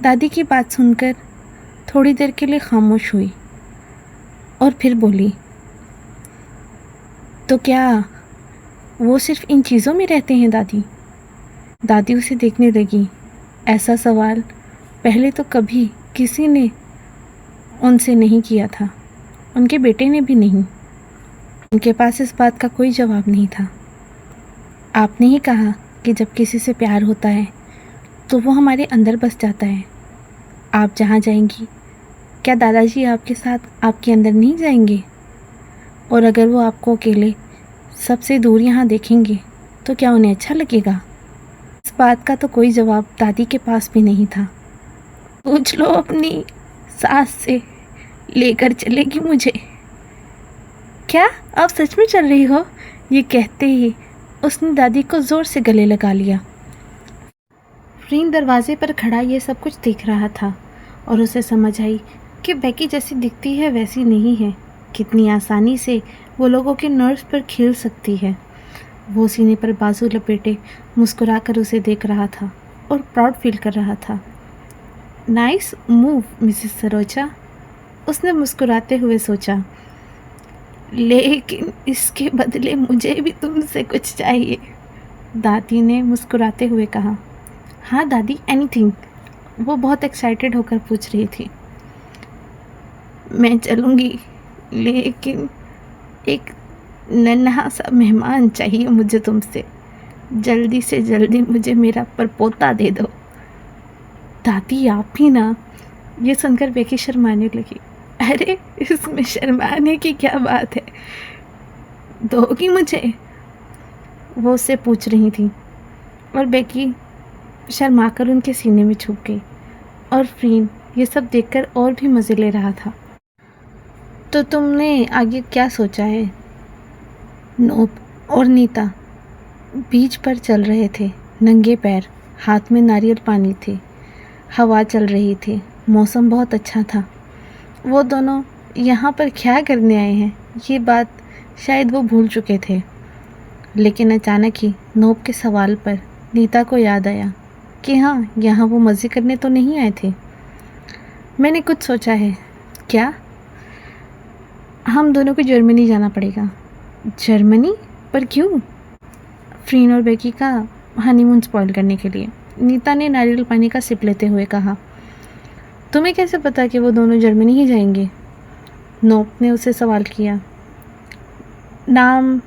दादी की बात सुनकर थोड़ी देर के लिए खामोश हुई और फिर बोली, तो क्या वो सिर्फ इन चीज़ों में रहते हैं दादी? दादी उसे देखने लगी। ऐसा सवाल पहले तो कभी किसी ने उनसे नहीं किया था, उनके बेटे ने भी नहीं। उनके पास इस बात का कोई जवाब नहीं था। आपने ही कहा कि जब किसी से प्यार होता है तो वो हमारे अंदर बस जाता है। आप जहाँ जाएंगी, क्या दादाजी आपके साथ आपके अंदर नहीं जाएंगे? और अगर वो आपको अकेले सबसे दूर यहाँ देखेंगे तो क्या उन्हें अच्छा लगेगा? इस बात का तो कोई जवाब दादी के पास भी नहीं था। पूछ लो अपनी सास से, लेकर चलेगी मुझे। क्या आप सच में चल रही हो? ये कहते ही उसने दादी को ज़ोर से गले लगा लिया। फ्रीन दरवाजे पर खड़ा ये सब कुछ देख रहा था और उसे समझ आई कि बेकी जैसी दिखती है वैसी नहीं है। कितनी आसानी से वो लोगों के नर्व्स पर खेल सकती है। वो सीने पर बाजू लपेटे मुस्कुराकर उसे देख रहा था और प्राउड फील कर रहा था। नाइस मूव मिसेस सरोजा, उसने मुस्कुराते हुए सोचा। लेकिन इसके बदले मुझे भी तुमसे कुछ चाहिए, दादी ने मुस्कुराते हुए कहा। हाँ दादी, एनीथिंग, वो बहुत एक्साइटेड होकर पूछ रही थी। मैं चलूँगी, लेकिन एक नन्हा सा मेहमान चाहिए मुझे तुमसे। जल्दी से जल्दी मुझे मेरा परपोता दे दो। दादी आप ही ना, ये सुनकर बेकी शर्माने लगी। अरे इसमें शर्माने की क्या बात है, दोगी मुझे, वो उससे पूछ रही थी। और बेकी शर्माकर उनके सीने में छुप गई और फ्रीन ये सब देखकर और भी मज़े ले रहा था। तो तुमने आगे क्या सोचा है? नोप और नीता बीच पर चल रहे थे, नंगे पैर, हाथ में नारियल पानी थे। हवा चल रही थी, मौसम बहुत अच्छा था। वो दोनों यहाँ पर क्या करने आए हैं, ये बात शायद वो भूल चुके थे। लेकिन अचानक ही नोप के सवाल पर नीता को याद आया कि हाँ, यहाँ वो मज़े करने तो नहीं आए थे। मैंने कुछ सोचा है। क्या? हम दोनों को जर्मनी जाना पड़ेगा। जर्मनी? पर क्यों? फ्रीन और बेकी का हनीमून स्पॉइल करने के लिए, नीता ने नारियल पानी का सिप लेते हुए कहा। तुम्हें कैसे पता कि वो दोनों जर्मनी ही जाएंगे? नोप ने उससे सवाल किया। नाम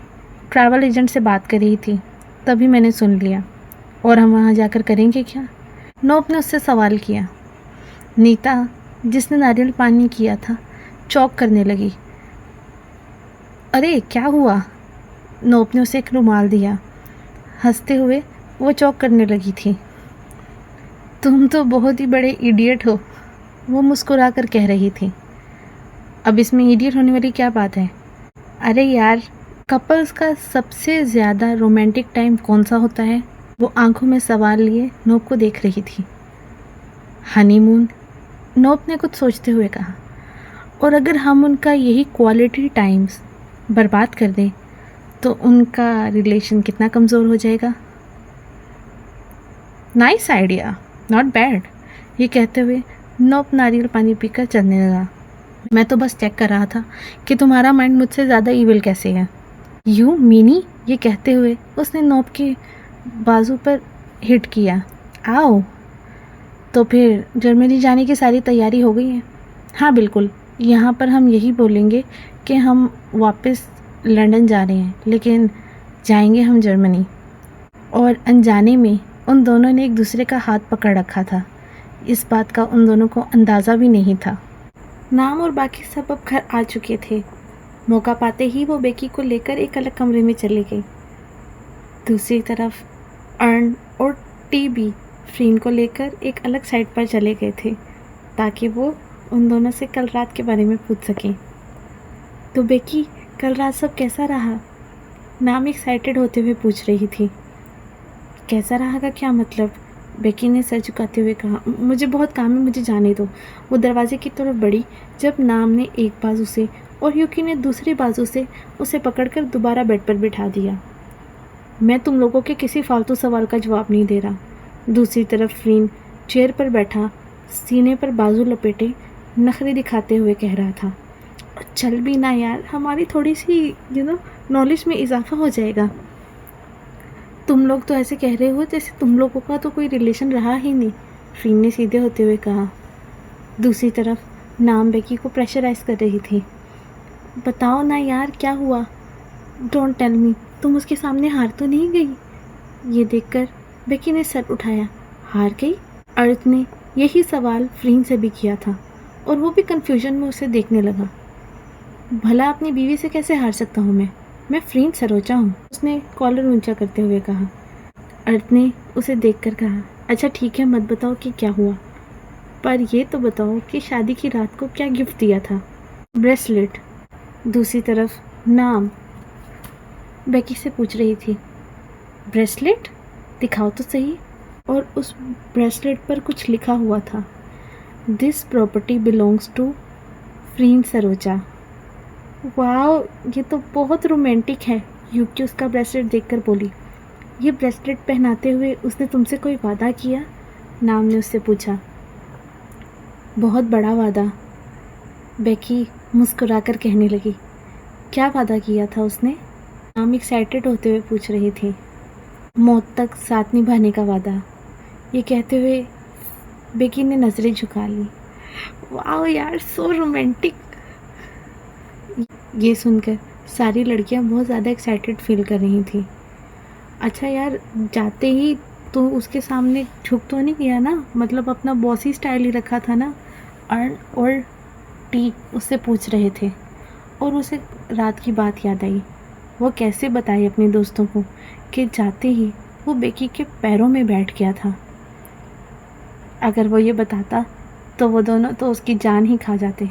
ट्रैवल एजेंट से बात कर रही थी, तभी मैंने सुन लिया। और हम वहाँ जाकर करेंगे क्या? नोप ने उससे सवाल किया। नीता, जिसने नारियल पानी किया था, चौंक करने लगी। अरे क्या हुआ? नोप ने उसे एक रुमाल दिया। हंसते हुए वो चौंक करने लगी थी। तुम तो बहुत ही बड़े इडियट हो, वो मुस्कुराकर कह रही थी। अब इसमें इडियट होने वाली क्या बात है? अरे यार, कपल्स का सबसे ज़्यादा रोमांटिक टाइम कौन सा होता है? वो आंखों में सवाल लिए नोप को देख रही थी। हनीमून, नोप ने कुछ सोचते हुए कहा। और अगर हम उनका यही क्वालिटी टाइम्स बर्बाद कर दें तो उनका रिलेशन कितना कमज़ोर हो जाएगा। नाइस आइडिया, नॉट बैड, ये कहते हुए नोप नारियल पानी पीकर चलने लगा। मैं तो बस चेक कर रहा था कि तुम्हारा माइंड मुझसे ज़्यादा ईविल कैसे है। यू मीनी, ये कहते हुए उसने नोप के बाजू पर हिट किया। आओ, तो फिर जर्मनी जाने की सारी तैयारी हो गई है? हाँ बिल्कुल, यहाँ पर हम यही बोलेंगे कि हम वापस लंदन जा रहे हैं, लेकिन जाएंगे हम जर्मनी। और अनजाने में उन दोनों ने एक दूसरे का हाथ पकड़ रखा था। इस बात का उन दोनों को अंदाज़ा भी नहीं था। नाम और बाकी सब अब घर आ चुके थे। मौका पाते ही वो बेकी को लेकर एक अलग कमरे में चली गई। दूसरी तरफ अर्न और टीबी फ्रीन को लेकर एक अलग साइड पर चले गए थे ताकि वो उन दोनों से कल रात के बारे में पूछ सकें। तो बेकी, कल रात सब कैसा रहा? नाम एक्साइटेड होते हुए पूछ रही थी। कैसा रहा का क्या मतलब? बेकी ने सर झुकाते हुए कहा। मुझे बहुत काम है, मुझे जाने दो। वो दरवाजे की तरफ बढ़ी जब नाम ने एक बाजू से और युकी ने दूसरी बाजू से उसे पकड़कर दोबारा बेड पर बिठा दिया। मैं तुम लोगों के किसी फालतू सवाल का जवाब नहीं दे रहा। दूसरी तरफ फ्रीन चेयर पर बैठा, सीने पर बाजू लपेटे नखरे दिखाते हुए कह रहा था। चल भी ना यार, हमारी थोड़ी सी नॉलेज में इजाफा हो जाएगा। तुम लोग तो ऐसे कह रहे हो जैसे तुम लोगों का तो कोई रिलेशन रहा ही नहीं, फ्रीन ने सीधे होते हुए कहा। दूसरी तरफ नाम बेकी को प्रेशराइज कर रही थी। बताओ ना यार, क्या हुआ? डोंट टेल मी, तुम उसके सामने हार तो नहीं गई? ये देखकर बेकी ने सर उठाया। हार गई? अर्थ ने यही सवाल फ्रीन से भी किया था और वो भी कन्फ्यूजन में उसे देखने लगा। भला अपनी बीवी से कैसे हार सकता हूँ मैं फ्रीन सरोजा हूँ, उसने कॉलर ऊंचा करते हुए कहा। अर्थ ने उसे देखकर कहा, अच्छा ठीक है, मत बताओ कि क्या हुआ, पर ये तो बताओ कि शादी की रात को क्या गिफ्ट दिया था? ब्रेसलेट। दूसरी तरफ नाम बेकी से पूछ रही थी। ब्रेसलेट? दिखाओ तो सही। और उस ब्रेसलेट पर कुछ लिखा हुआ था। दिस प्रॉपर्टी बिलोंग्स टू फ्रीन सरोजा। वाओ, ये तो बहुत रोमांटिक है। यूकी उसका ब्रेसलेट देखकर बोली। ये ब्रेसलेट पहनाते हुए उसने तुमसे कोई वादा किया? नाम ने उससे पूछा। बहुत बड़ा वादा, बेकी मुस्कुराकर कहने लगी। क्या वादा किया था उसने? नाम एक्साइटेड होते हुए पूछ रही थी। मौत तक साथ निभाने का वादा। ये कहते हुए बेकी ने नज़रें झुका ली। वाओ यार, सो रोमांटिक। ये सुनकर सारी लड़कियां बहुत ज़्यादा एक्साइटेड फील कर रही थी। अच्छा यार, जाते ही तो उसके सामने झुक तो नहीं किया ना? मतलब अपना बॉसी स्टाइल ही रखा था ना? अर्न और टी उससे पूछ रहे थे और उसे रात की बात याद आई। वो कैसे बताए अपने दोस्तों को कि जाते ही वो बेकी के पैरों में बैठ गया था। अगर वो ये बताता तो वो दोनों तो उसकी जान ही खा जाते।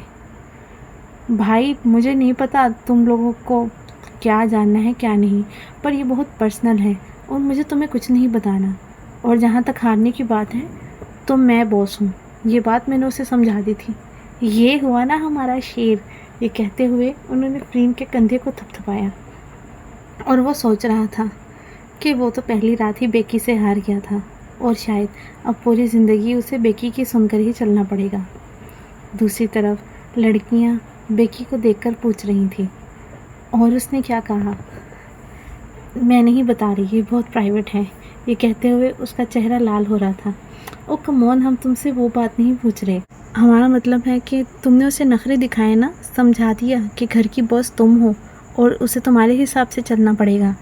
भाई, मुझे नहीं पता तुम लोगों को क्या जानना है क्या नहीं, पर ये बहुत पर्सनल है और मुझे तुम्हें कुछ नहीं बताना। और जहाँ तक हारने की बात है तो मैं बॉस हूँ, ये बात मैंने उसे समझा दी थी। ये हुआ ना हमारा शेर। ये कहते हुए उन्होंने फ्रीन के कंधे को थपथपाया और वो सोच रहा था कि वो तो पहली रात ही बेकी से हार गया था और शायद अब पूरी ज़िंदगी उसे बेकी की सुनकर ही चलना पड़ेगा। दूसरी तरफ लड़कियां बेकी को देखकर पूछ रही थी, और उसने क्या कहा? मैं नहीं बता रही, ये बहुत प्राइवेट है। ये कहते हुए उसका चेहरा लाल हो रहा था। ओ कम ऑन, हम तुमसे वो बात नहीं पूछ रहे। हमारा मतलब है कि तुमने उसे नखरे दिखाए ना, समझा दिया कि घर की बॉस तुम हो और उसे तुम्हारे हिसाब से चलना पड़ेगा।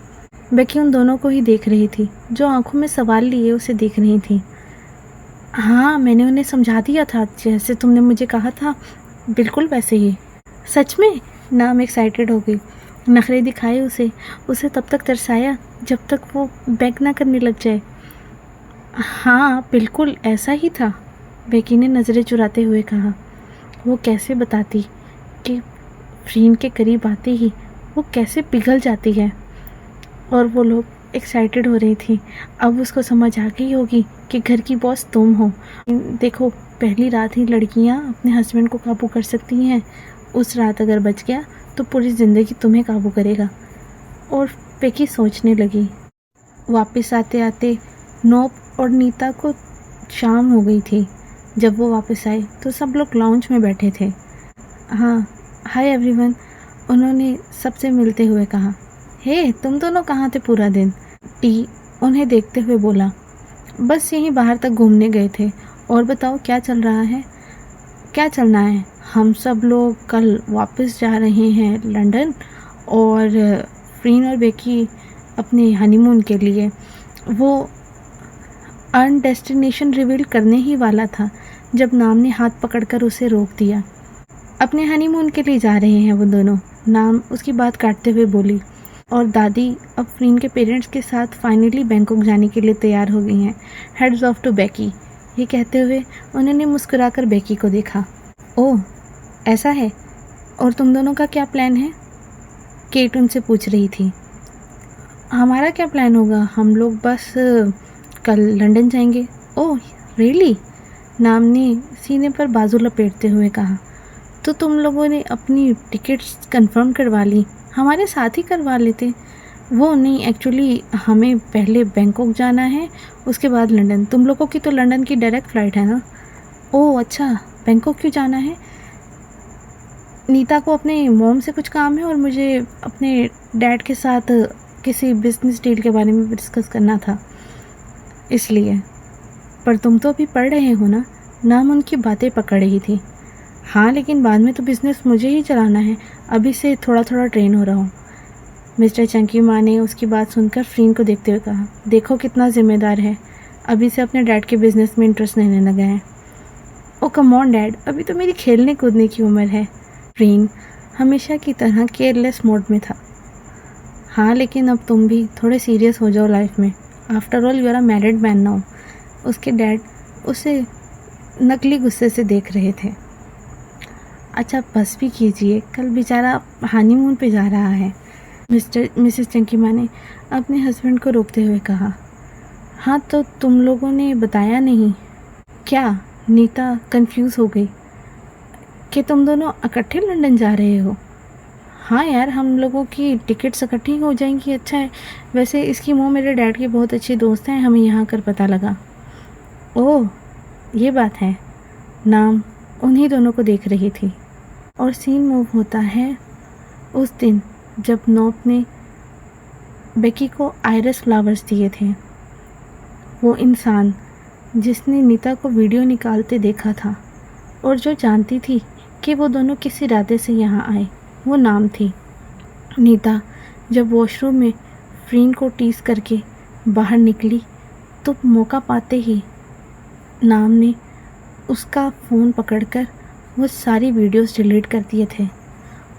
बेकी उन दोनों को ही देख रही थी, जो आंखों में सवाल लिए उसे देख रही थी। हाँ, मैंने उन्हें समझा दिया था, जैसे तुमने मुझे कहा था, बिल्कुल वैसे ही। सच में? नाम एक्साइटेड हो गई। नखरे दिखाए उसे तब तक तरसाया जब तक वो बैक ना करने लग जाए। हाँ बिल्कुल ऐसा ही था, बेकी ने नज़रें चुराते हुए कहा। वो कैसे बताती कि फ्रीन के करीब आते ही वो कैसे पिघल जाती है। और वो लोग एक्साइटेड हो रही थी। अब उसको समझ आ गई होगी कि घर की बॉस तुम हो। देखो, पहली रात ही लड़कियां अपने हस्बैंड को काबू कर सकती हैं। उस रात अगर बच गया तो पूरी ज़िंदगी तुम्हें काबू करेगा। और बेकी सोचने लगी। वापस आते आते नोप और नीता को शाम हो गई थी। जब वो वापस आए तो सब लोग लाउंज में बैठे थे। हाँ, हाय एवरीवन, उन्होंने सबसे मिलते हुए कहा। हे, तुम दोनों कहाँ थे पूरा दिन? टी उन्हें देखते हुए बोला। बस यहीं बाहर तक घूमने गए थे। और बताओ क्या चल रहा है? क्या चलना है? हम सब लोग कल वापस जा रहे हैं लंदन, और फ्रीन और बेकी अपने हनीमून के लिए। वो अर्न डेस्टिनेशन रिवील करने ही वाला था जब नाम ने हाथ पकड़कर उसे रोक दिया। अपने हनीमून के लिए जा रहे हैं वो दोनों, नाम उसकी बात काटते हुए बोली। और दादी अब फ्रीन के पेरेंट्स के साथ फाइनली बैंकॉक जाने के लिए तैयार हो गई हैं। Hats off to Becky. ये कहते हुए उन्होंने मुस्कुराकर बेकी को देखा। ओह, ऐसा है? और तुम दोनों का क्या प्लान है? केट उनसे पूछ रही थी। हमारा क्या प्लान होगा? हम लोग बस कल लंदन जाएंगे। Oh really? नाम ने सीने पर बाजू लपेटते हुए कहा। तो तुम लोगों ने अपनी टिकट्स कंफर्म करवा ली? हमारे साथ ही करवा लेते। वो नहीं, एक्चुअली हमें पहले बैंकॉक जाना है, उसके बाद लंदन। तुम लोगों की तो लंदन की डायरेक्ट फ़्लाइट है ना? ओह अच्छा, बैंकॉक क्यों जाना है? नीता को अपने मॉम से कुछ काम है और मुझे अपने डैड के साथ किसी बिजनेस डील के बारे में डिस्कस करना था, इसलिए। पर तुम तो अभी पढ़ रहे हो ना? नाम उनकी बातें पकड़ रही थी। हाँ, लेकिन बाद में तो बिज़नेस मुझे ही चलाना है। अभी से थोड़ा थोड़ा ट्रेन हो रहा हूँ। मिस्टर चंकी माँ ने उसकी बात सुनकर फ्रीन को देखते हुए कहा। देखो कितना ज़िम्मेदार है, अभी से अपने डैड के बिज़नेस में इंटरेस्ट लेने लगा है। ओ कम ऑन डैड, अभी तो मेरी खेलने कूदने की उम्र है। फ्रीन हमेशा की तरह केयरलेस मोड में था। हाँ, लेकिन अब तुम भी थोड़े सीरियस हो जाओ लाइफ में। After all you are a married man now. उसके डैड उसे नकली गुस्से से देख रहे थे। अच्छा बस भी कीजिए, कल बेचारा हनीमून पे जा रहा है। मिसेस चंकीमा ने अपने हस्बैंड को रोकते हुए कहा। हाँ, तो तुम लोगों ने बताया नहीं क्या? नीता कंफ्यूज हो गई कि तुम दोनों इकट्ठे लंदन जा रहे हो। हाँ यार, हम लोगों की टिकट्स इकट्ठी हो जाएंगी, अच्छा है। वैसे इसकी मोम मेरे डैड के बहुत अच्छे दोस्त हैं, हमें यहाँ कर पता लगा। ओह, ये बात है। नाम उन्हीं दोनों को देख रही थी और सीन मूव होता है उस दिन जब नोप ने बेकी को आयरस फ्लावर्स दिए थे। वो इंसान जिसने नीता को वीडियो निकालते देखा था और जो जानती थी कि वो दोनों किस इरादे से यहाँ आए, वो नाम थी। नीता जब वॉशरूम में फ्रीन को टीस करके बाहर निकली तो मौका पाते ही नाम ने उसका फ़ोन पकड़कर वो सारी वीडियोस डिलीट कर दिए थे।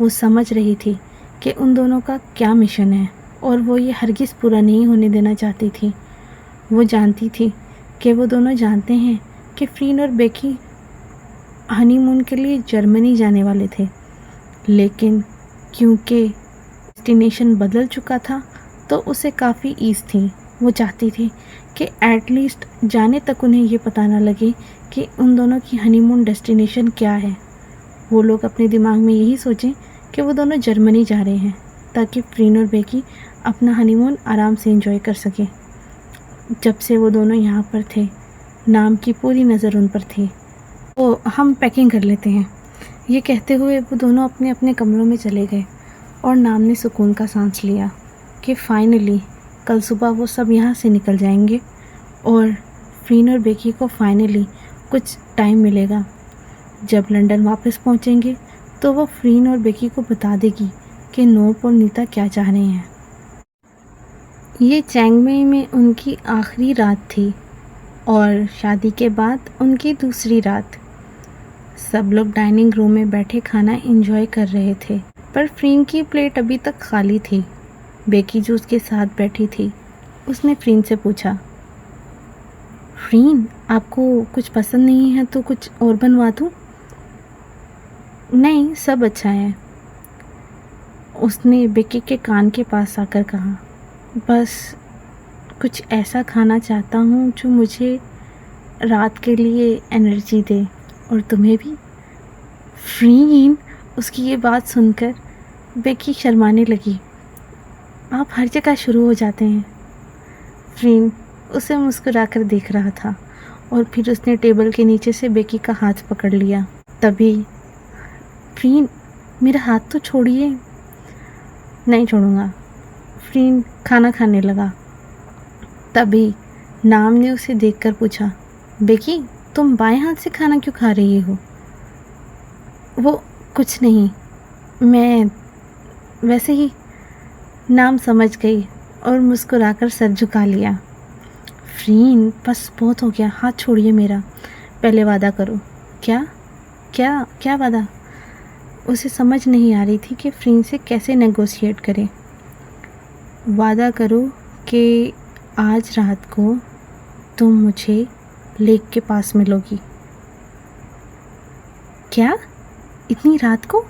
वो समझ रही थी कि उन दोनों का क्या मिशन है और वो ये हरगिज़ पूरा नहीं होने देना चाहती थी। वो जानती थी कि वो दोनों जानते हैं कि फ्रीन और बेकी हनीमून के लिए जर्मनी जाने वाले थे, लेकिन क्योंकि डेस्टिनेशन बदल चुका था तो उसे काफ़ी ईज़ थी। वो चाहती थी कि एटलीस्ट जाने तक उन्हें ये पता ना लगे कि उन दोनों की हनीमून डेस्टिनेशन क्या है। वो लोग अपने दिमाग में यही सोचें कि वो दोनों जर्मनी जा रहे हैं ताकि फ्रीन और बेकी अपना हनीमून आराम से एंजॉय कर सकें। जब से वो दोनों यहाँ पर थे, नाम की पूरी नज़र उन पर थी। तो हम पैकिंग कर लेते हैं। ये कहते हुए वो दोनों अपने अपने कमरों में चले गए और नाम ने सुकून का सांस लिया कि फाइनली कल सुबह वो सब यहाँ से निकल जाएंगे और फ्रीन और बेकी को फाइनली कुछ टाइम मिलेगा। जब लंदन वापस पहुँचेंगे तो वो फ्रीन और बेकी को बता देगी कि नोप और नीता क्या चाह रहे हैं। ये चैंगमई में उनकी आखिरी रात थी और शादी के बाद उनकी दूसरी रात। सब लोग डाइनिंग रूम में बैठे खाना एंजॉय कर रहे थे, पर फ्रीन की प्लेट अभी तक खाली थी। बेकी जो उसके साथ बैठी थी, उसने फ्रीन से पूछा, फ्रीन आपको कुछ पसंद नहीं है तो कुछ और बनवा दूँ? नहीं, सब अच्छा है, उसने बेकी के कान के पास आकर कहा। बस कुछ ऐसा खाना चाहता हूँ जो मुझे रात के लिए एनर्जी दे और तुम्हें भी। फ्रीन, उसकी ये बात सुनकर बेकी शर्माने लगी। आप हर जगह शुरू हो जाते हैं। फ्रीन उसे मुस्कुराकर देख रहा था और फिर उसने टेबल के नीचे से बेकी का हाथ पकड़ लिया। तभी, फ्रीन मेरा हाथ तो छोड़िए। नहीं छोड़ूंगा। फ्रीन खाना खाने लगा। तभी नाम ने उसे देखकर पूछा, बेकी तुम बाएं हाथ से खाना क्यों खा रही हो? वो कुछ नहीं, मैं वैसे ही। नाम समझ गई और मुस्कुराकर सर झुका लिया। फ्रीन बस बहुत हो गया, हाथ छोड़िए मेरा। पहले वादा करो। क्या क्या क्या वादा? उसे समझ नहीं आ रही थी कि फ्रीन से कैसे नेगोशिएट करे। वादा करो कि आज रात को तुम मुझे लेक के पास मिलोगी। क्या? इतनी रात को?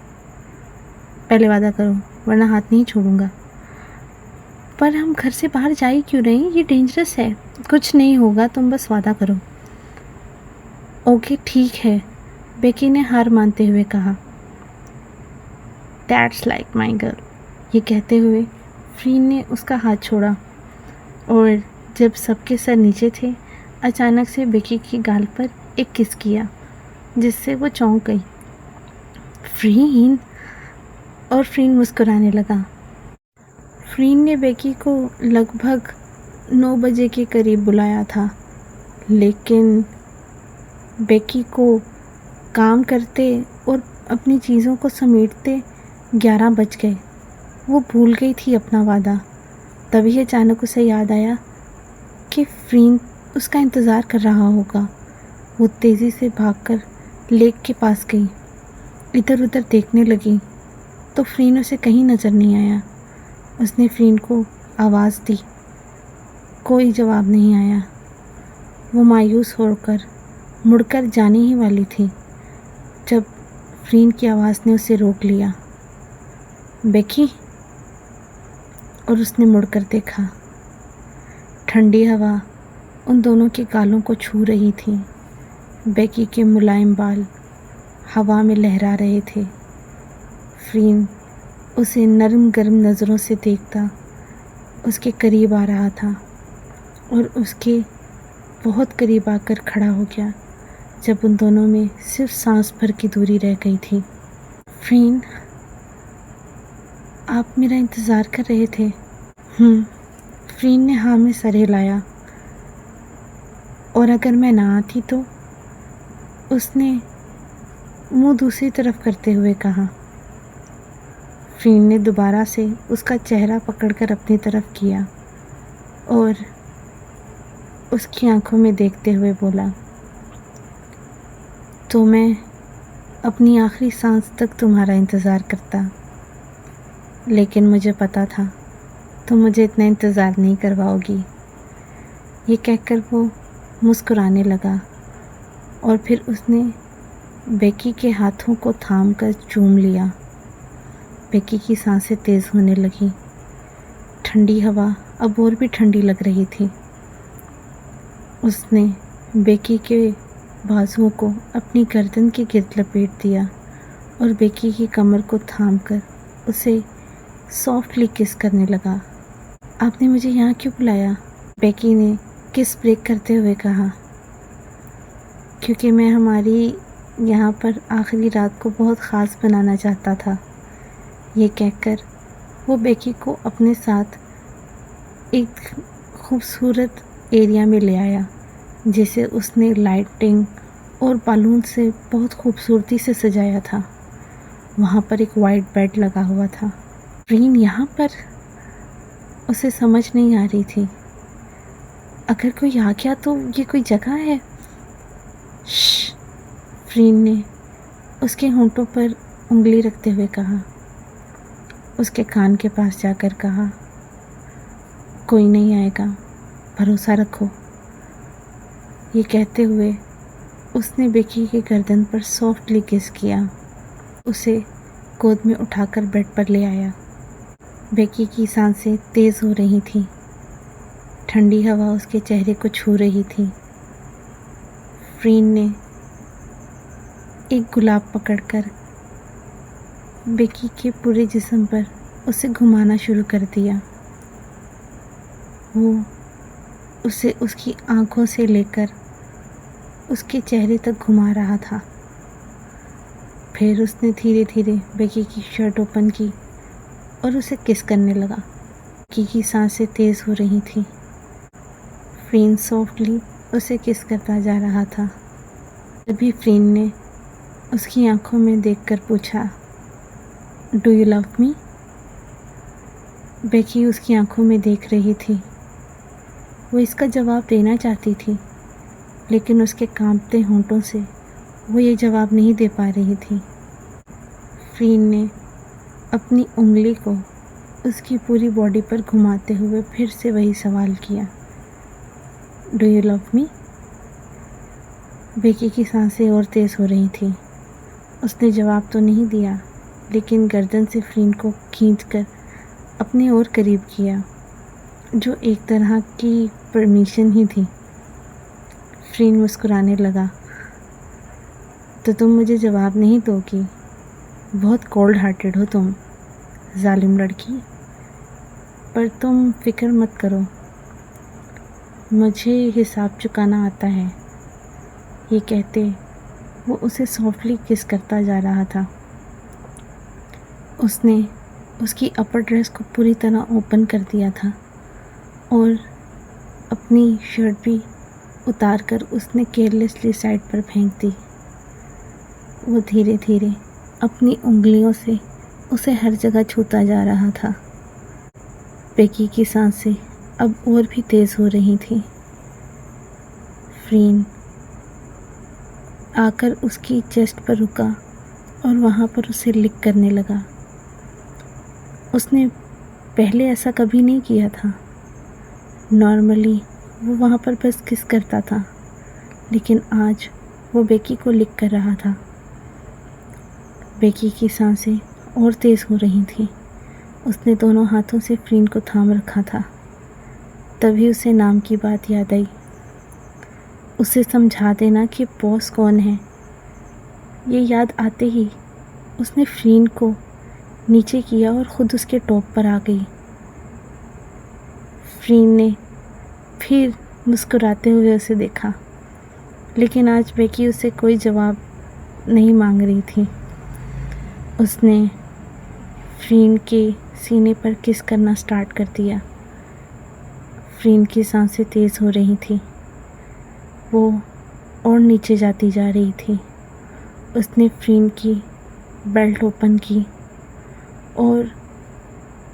पहले वादा करो वरना हाथ नहीं छोड़ूंगा। पर हम घर से बाहर जा ही क्यों रहे हैं? ये डेंजरस है। कुछ नहीं होगा, तुम बस वादा करो। ओके ठीक है, बेकी ने हार मानते हुए कहा। That's like my girl. ये कहते हुए फ्रीन ने उसका हाथ छोड़ा और जब सबके सर नीचे थे, अचानक से बेकी की गाल पर एक किस किया जिससे वो चौंक गई। फ्रीन, और फ्रीन मुस्कुराने लगा। फ्रीन ने बेकी को लगभग 9 बजे के करीब बुलाया था, लेकिन बेकी को काम करते और अपनी चीज़ों को समेटते 11 बज गए। वो भूल गई थी अपना वादा। तभी अचानक उसे याद आया कि फ्रीन उसका इंतज़ार कर रहा होगा। वो तेज़ी से भागकर लेक के पास गई। इधर उधर देखने लगी तो फ्रीन उसे कहीं नज़र नहीं आया। उसने फ्रीन को आवाज़ दी, कोई जवाब नहीं आया। वो मायूस होकर मुड़कर जाने ही वाली थी जब फ्रीन की आवाज़ ने उसे रोक लिया। बेकी, और उसने मुड़कर देखा। ठंडी हवा उन दोनों के गालों को छू रही थी। बेकी के मुलायम बाल हवा में लहरा रहे थे। फ्रीन उसे नरम गरम नज़रों से देखता उसके करीब आ रहा था और उसके बहुत करीब आकर खड़ा हो गया जब उन दोनों में सिर्फ सांस भर की दूरी रह गई थी। फ्रीन, आप मेरा इंतज़ार कर रहे थे? फ्रीन ने हाँ में सर हिलाया। और अगर मैं ना आती तो? उसने मुंह दूसरी तरफ करते हुए कहा। फ्रीन ने दोबारा से उसका चेहरा पकड़कर अपनी तरफ किया और उसकी आंखों में देखते हुए बोला, तो मैं अपनी आखिरी सांस तक तुम्हारा इंतज़ार करता, लेकिन मुझे पता था तुम मुझे इतना इंतज़ार नहीं करवाओगी। ये कहकर वो मुस्कुराने लगा और फिर उसने बेकी के हाथों को थाम कर चूम लिया। बेकी की सांसें तेज़ होने लगी। ठंडी हवा अब और भी ठंडी लग रही थी। उसने बेकी के बाजुओं को अपनी गर्दन के गिर्द लपेट दिया और बेकी की कमर को थामकर उसे सॉफ्टली किस करने लगा। आपने मुझे यहाँ क्यों बुलाया? बेकी ने किस ब्रेक करते हुए कहा। क्योंकि मैं हमारी यहाँ पर आखिरी रात को बहुत ख़ास बनाना चाहता था। ये कहकर वो बेकी को अपने साथ एक खूबसूरत एरिया में ले आया जिसे उसने लाइटिंग और बालून से बहुत खूबसूरती से सजाया था। वहाँ पर एक वाइट बेड लगा हुआ था। फ्रीन यहाँ पर? उसे समझ नहीं आ रही थी। अगर कोई आ गया तो ये कोई जगह है? श्श, फ्रीन ने उसके होंठों पर उंगली रखते हुए कहा। उसके कान के पास जाकर कहा, कोई नहीं आएगा, भरोसा रखो। ये कहते हुए उसने बेकी के गर्दन पर सॉफ्टली किस किया। उसे गोद में उठाकर बेड पर ले आया। बेकी की सांसें तेज़ हो रही थीं। ठंडी हवा उसके चेहरे को छू रही थी। फ्रीन ने एक गुलाब पकड़कर बेकी के पूरे जिस्म पर उसे घुमाना शुरू कर दिया। वो उसे उसकी आंखों से लेकर उसके चेहरे तक घुमा रहा था। फिर उसने धीरे धीरे बेकी की शर्ट ओपन की और उसे किस करने लगा। बेकी की सांसें तेज़ हो रही थी। फ्रीन सॉफ्टली उसे किस करता जा रहा था। तभी फ्रीन ने उसकी आंखों में देखकर पूछा, do you love me? Becky उसकी आंखों में देख रही थी। वो इसका जवाब देना चाहती थी, लेकिन उसके कांपते होंठों से वो ये जवाब नहीं दे पा रही थी। फ्रीन ने अपनी उंगली को उसकी पूरी बॉडी पर घुमाते हुए फिर से वही सवाल किया, do you love me? Becky की सांसें और तेज़ हो रही थी। उसने जवाब तो नहीं दिया, लेकिन गर्दन से फ्रीन को खींचकर अपने और करीब किया, जो एक तरह की परमिशन ही थी। फ्रीन मुस्कुराने लगा, तो तुम मुझे जवाब नहीं दोगी? बहुत कोल्ड हार्टेड हो तुम, जालिम लड़की। पर तुम फिक्र मत करो, मुझे हिसाब चुकाना आता है। ये कहते वो उसे सॉफ्टली किस करता जा रहा था। उसने उसकी अपर ड्रेस को पूरी तरह ओपन कर दिया था और अपनी शर्ट भी उतार कर उसने केयरलेसली साइड पर फेंक दी। वो धीरे धीरे अपनी उंगलियों से उसे हर जगह छूता जा रहा था। बेकी की सांसें अब और भी तेज़ हो रही थी। फ्रीन आकर उसकी चेस्ट पर रुका और वहाँ पर उसे लिक करने लगा। उसने पहले ऐसा कभी नहीं किया था। नॉर्मली वो वहाँ पर बस किस करता था, लेकिन आज वो बेकी को लिक कर रहा था। बेकी की सांसें और तेज़ हो रही थी। उसने दोनों हाथों से फ्रीन को थाम रखा था। तभी उसे नाम की बात याद आई। उसे समझा देना कि बॉस कौन है। ये याद आते ही उसने फ्रीन को नीचे किया और ख़ुद उसके टॉप पर आ गई। फ्रीन ने फिर मुस्कुराते हुए उसे देखा, लेकिन आज बेकी उसे कोई जवाब नहीं मांग रही थी। उसने फ्रीन के सीने पर किस करना स्टार्ट कर दिया। फ्रीन की सांसें तेज़ हो रही थी, वो और नीचे जाती जा रही थी। उसने फ्रीन की बेल्ट ओपन की और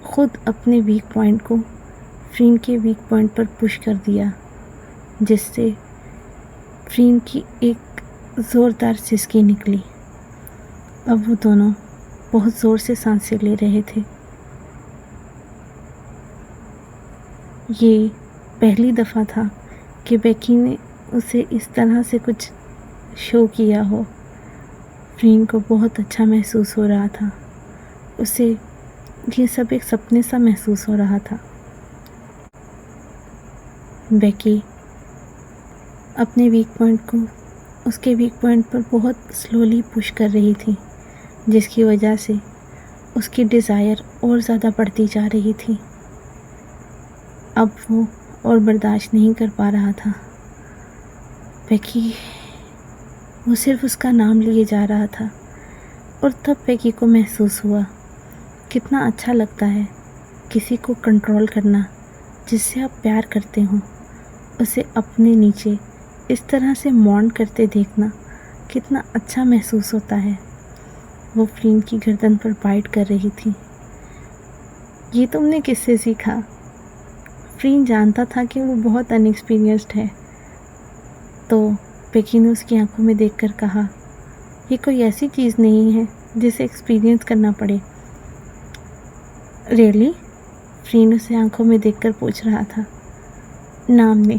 ख़ुद अपने वीक पॉइंट को फ्रीन के वीक पॉइंट पर पुश कर दिया, जिससे फ्रीन की एक ज़ोरदार सिसकी निकली। अब वो दोनों बहुत ज़ोर से सांसें ले रहे थे। ये पहली दफ़ा था कि बेकी ने उसे इस तरह से कुछ शो किया हो। फ्रीन को बहुत अच्छा महसूस हो रहा था। उसे ये सब एक सपने सा महसूस हो रहा था। बेकी अपने वीक पॉइंट को उसके वीक पॉइंट पर बहुत स्लोली पुश कर रही थी, जिसकी वजह से उसकी डिज़ायर और ज़्यादा बढ़ती जा रही थी। अब वो और बर्दाश्त नहीं कर पा रहा था। बेकी, वो सिर्फ उसका नाम लिए जा रहा था और तब बेकी को महसूस हुआ कितना अच्छा लगता है किसी को कंट्रोल करना, जिससे आप प्यार करते हो, उसे अपने नीचे इस तरह से मॉन्ट करते देखना कितना अच्छा महसूस होता है। वो फ्रीन की गर्दन पर बाइट कर रही थी। ये तुमने किससे सीखा? फ्रीन जानता था कि वो बहुत अनएक्सपीरियंस्ड है, तो बेकी ने उसकी आंखों में देखकर कहा, ये कोई ऐसी चीज़ नहीं है जिसे एक्सपीरियंस करना पड़े। रियली? फ्रीन उसे आंखों में देखकर पूछ रहा था। नाम ने,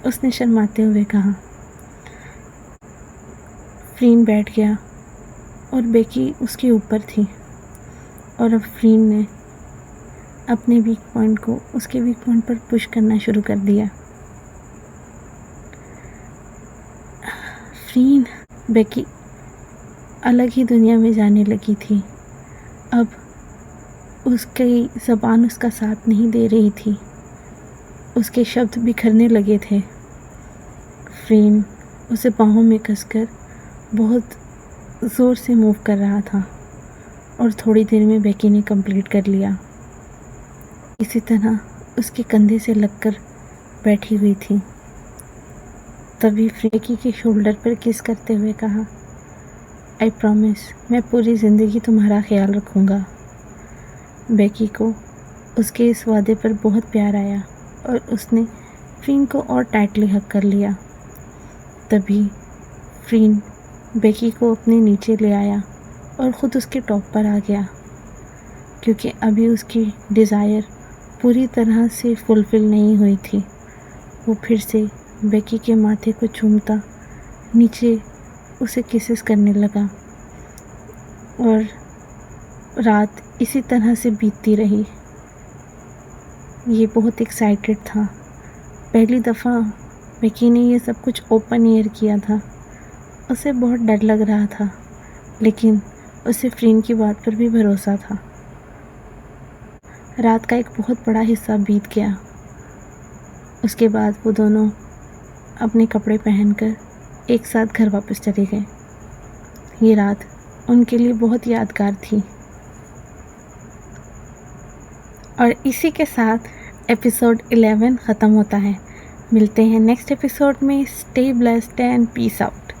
उसने शर्माते हुए कहा। फ्रीन बैठ गया और बेकी उसके ऊपर थी और अब फ्रीन ने अपने वीक पॉइंट को उसके वीक पॉइंट पर पुश करना शुरू कर दिया। फ्रीन, बेकी अलग ही दुनिया में जाने लगी थी। अब उसकी ज़बान उसका साथ नहीं दे रही थी, उसके शब्द बिखरने लगे थे। फ्रीन उसे बाहों में कसकर बहुत ज़ोर से मूव कर रहा था और थोड़ी देर में बेकी ने कंप्लीट कर लिया। इसी तरह उसके कंधे से लगकर बैठी हुई थी। तभी बेकी के शोल्डर पर किस करते हुए कहा, आई प्रॉमिस, मैं पूरी ज़िंदगी तुम्हारा ख्याल रखूँगा। बेकी को उसके इस वादे पर बहुत प्यार आया और उसने फ्रीन को और टाइटली हग कर लिया। तभी फ्रीन बेकी को अपने नीचे ले आया और ख़ुद उसके टॉप पर आ गया, क्योंकि अभी उसकी डिज़ायर पूरी तरह से फुलफ़िल नहीं हुई थी। वो फिर से बेकी के माथे को चूमता नीचे उसे किसेस करने लगा और रात इसी तरह से बीतती रही। ये बहुत एक्साइटेड था। पहली दफ़ा बेकी ने ये सब कुछ ओपन एयर किया था। उसे बहुत डर लग रहा था, लेकिन उसे फ्रीन की बात पर भी भरोसा था। रात का एक बहुत बड़ा हिस्सा बीत गया। उसके बाद वो दोनों अपने कपड़े पहनकर एक साथ घर वापस चले गए। ये रात उनके लिए बहुत यादगार थी। और इसी के साथ एपिसोड 11 ख़त्म होता है। मिलते हैं नेक्स्ट एपिसोड में। Stay blessed and peace out.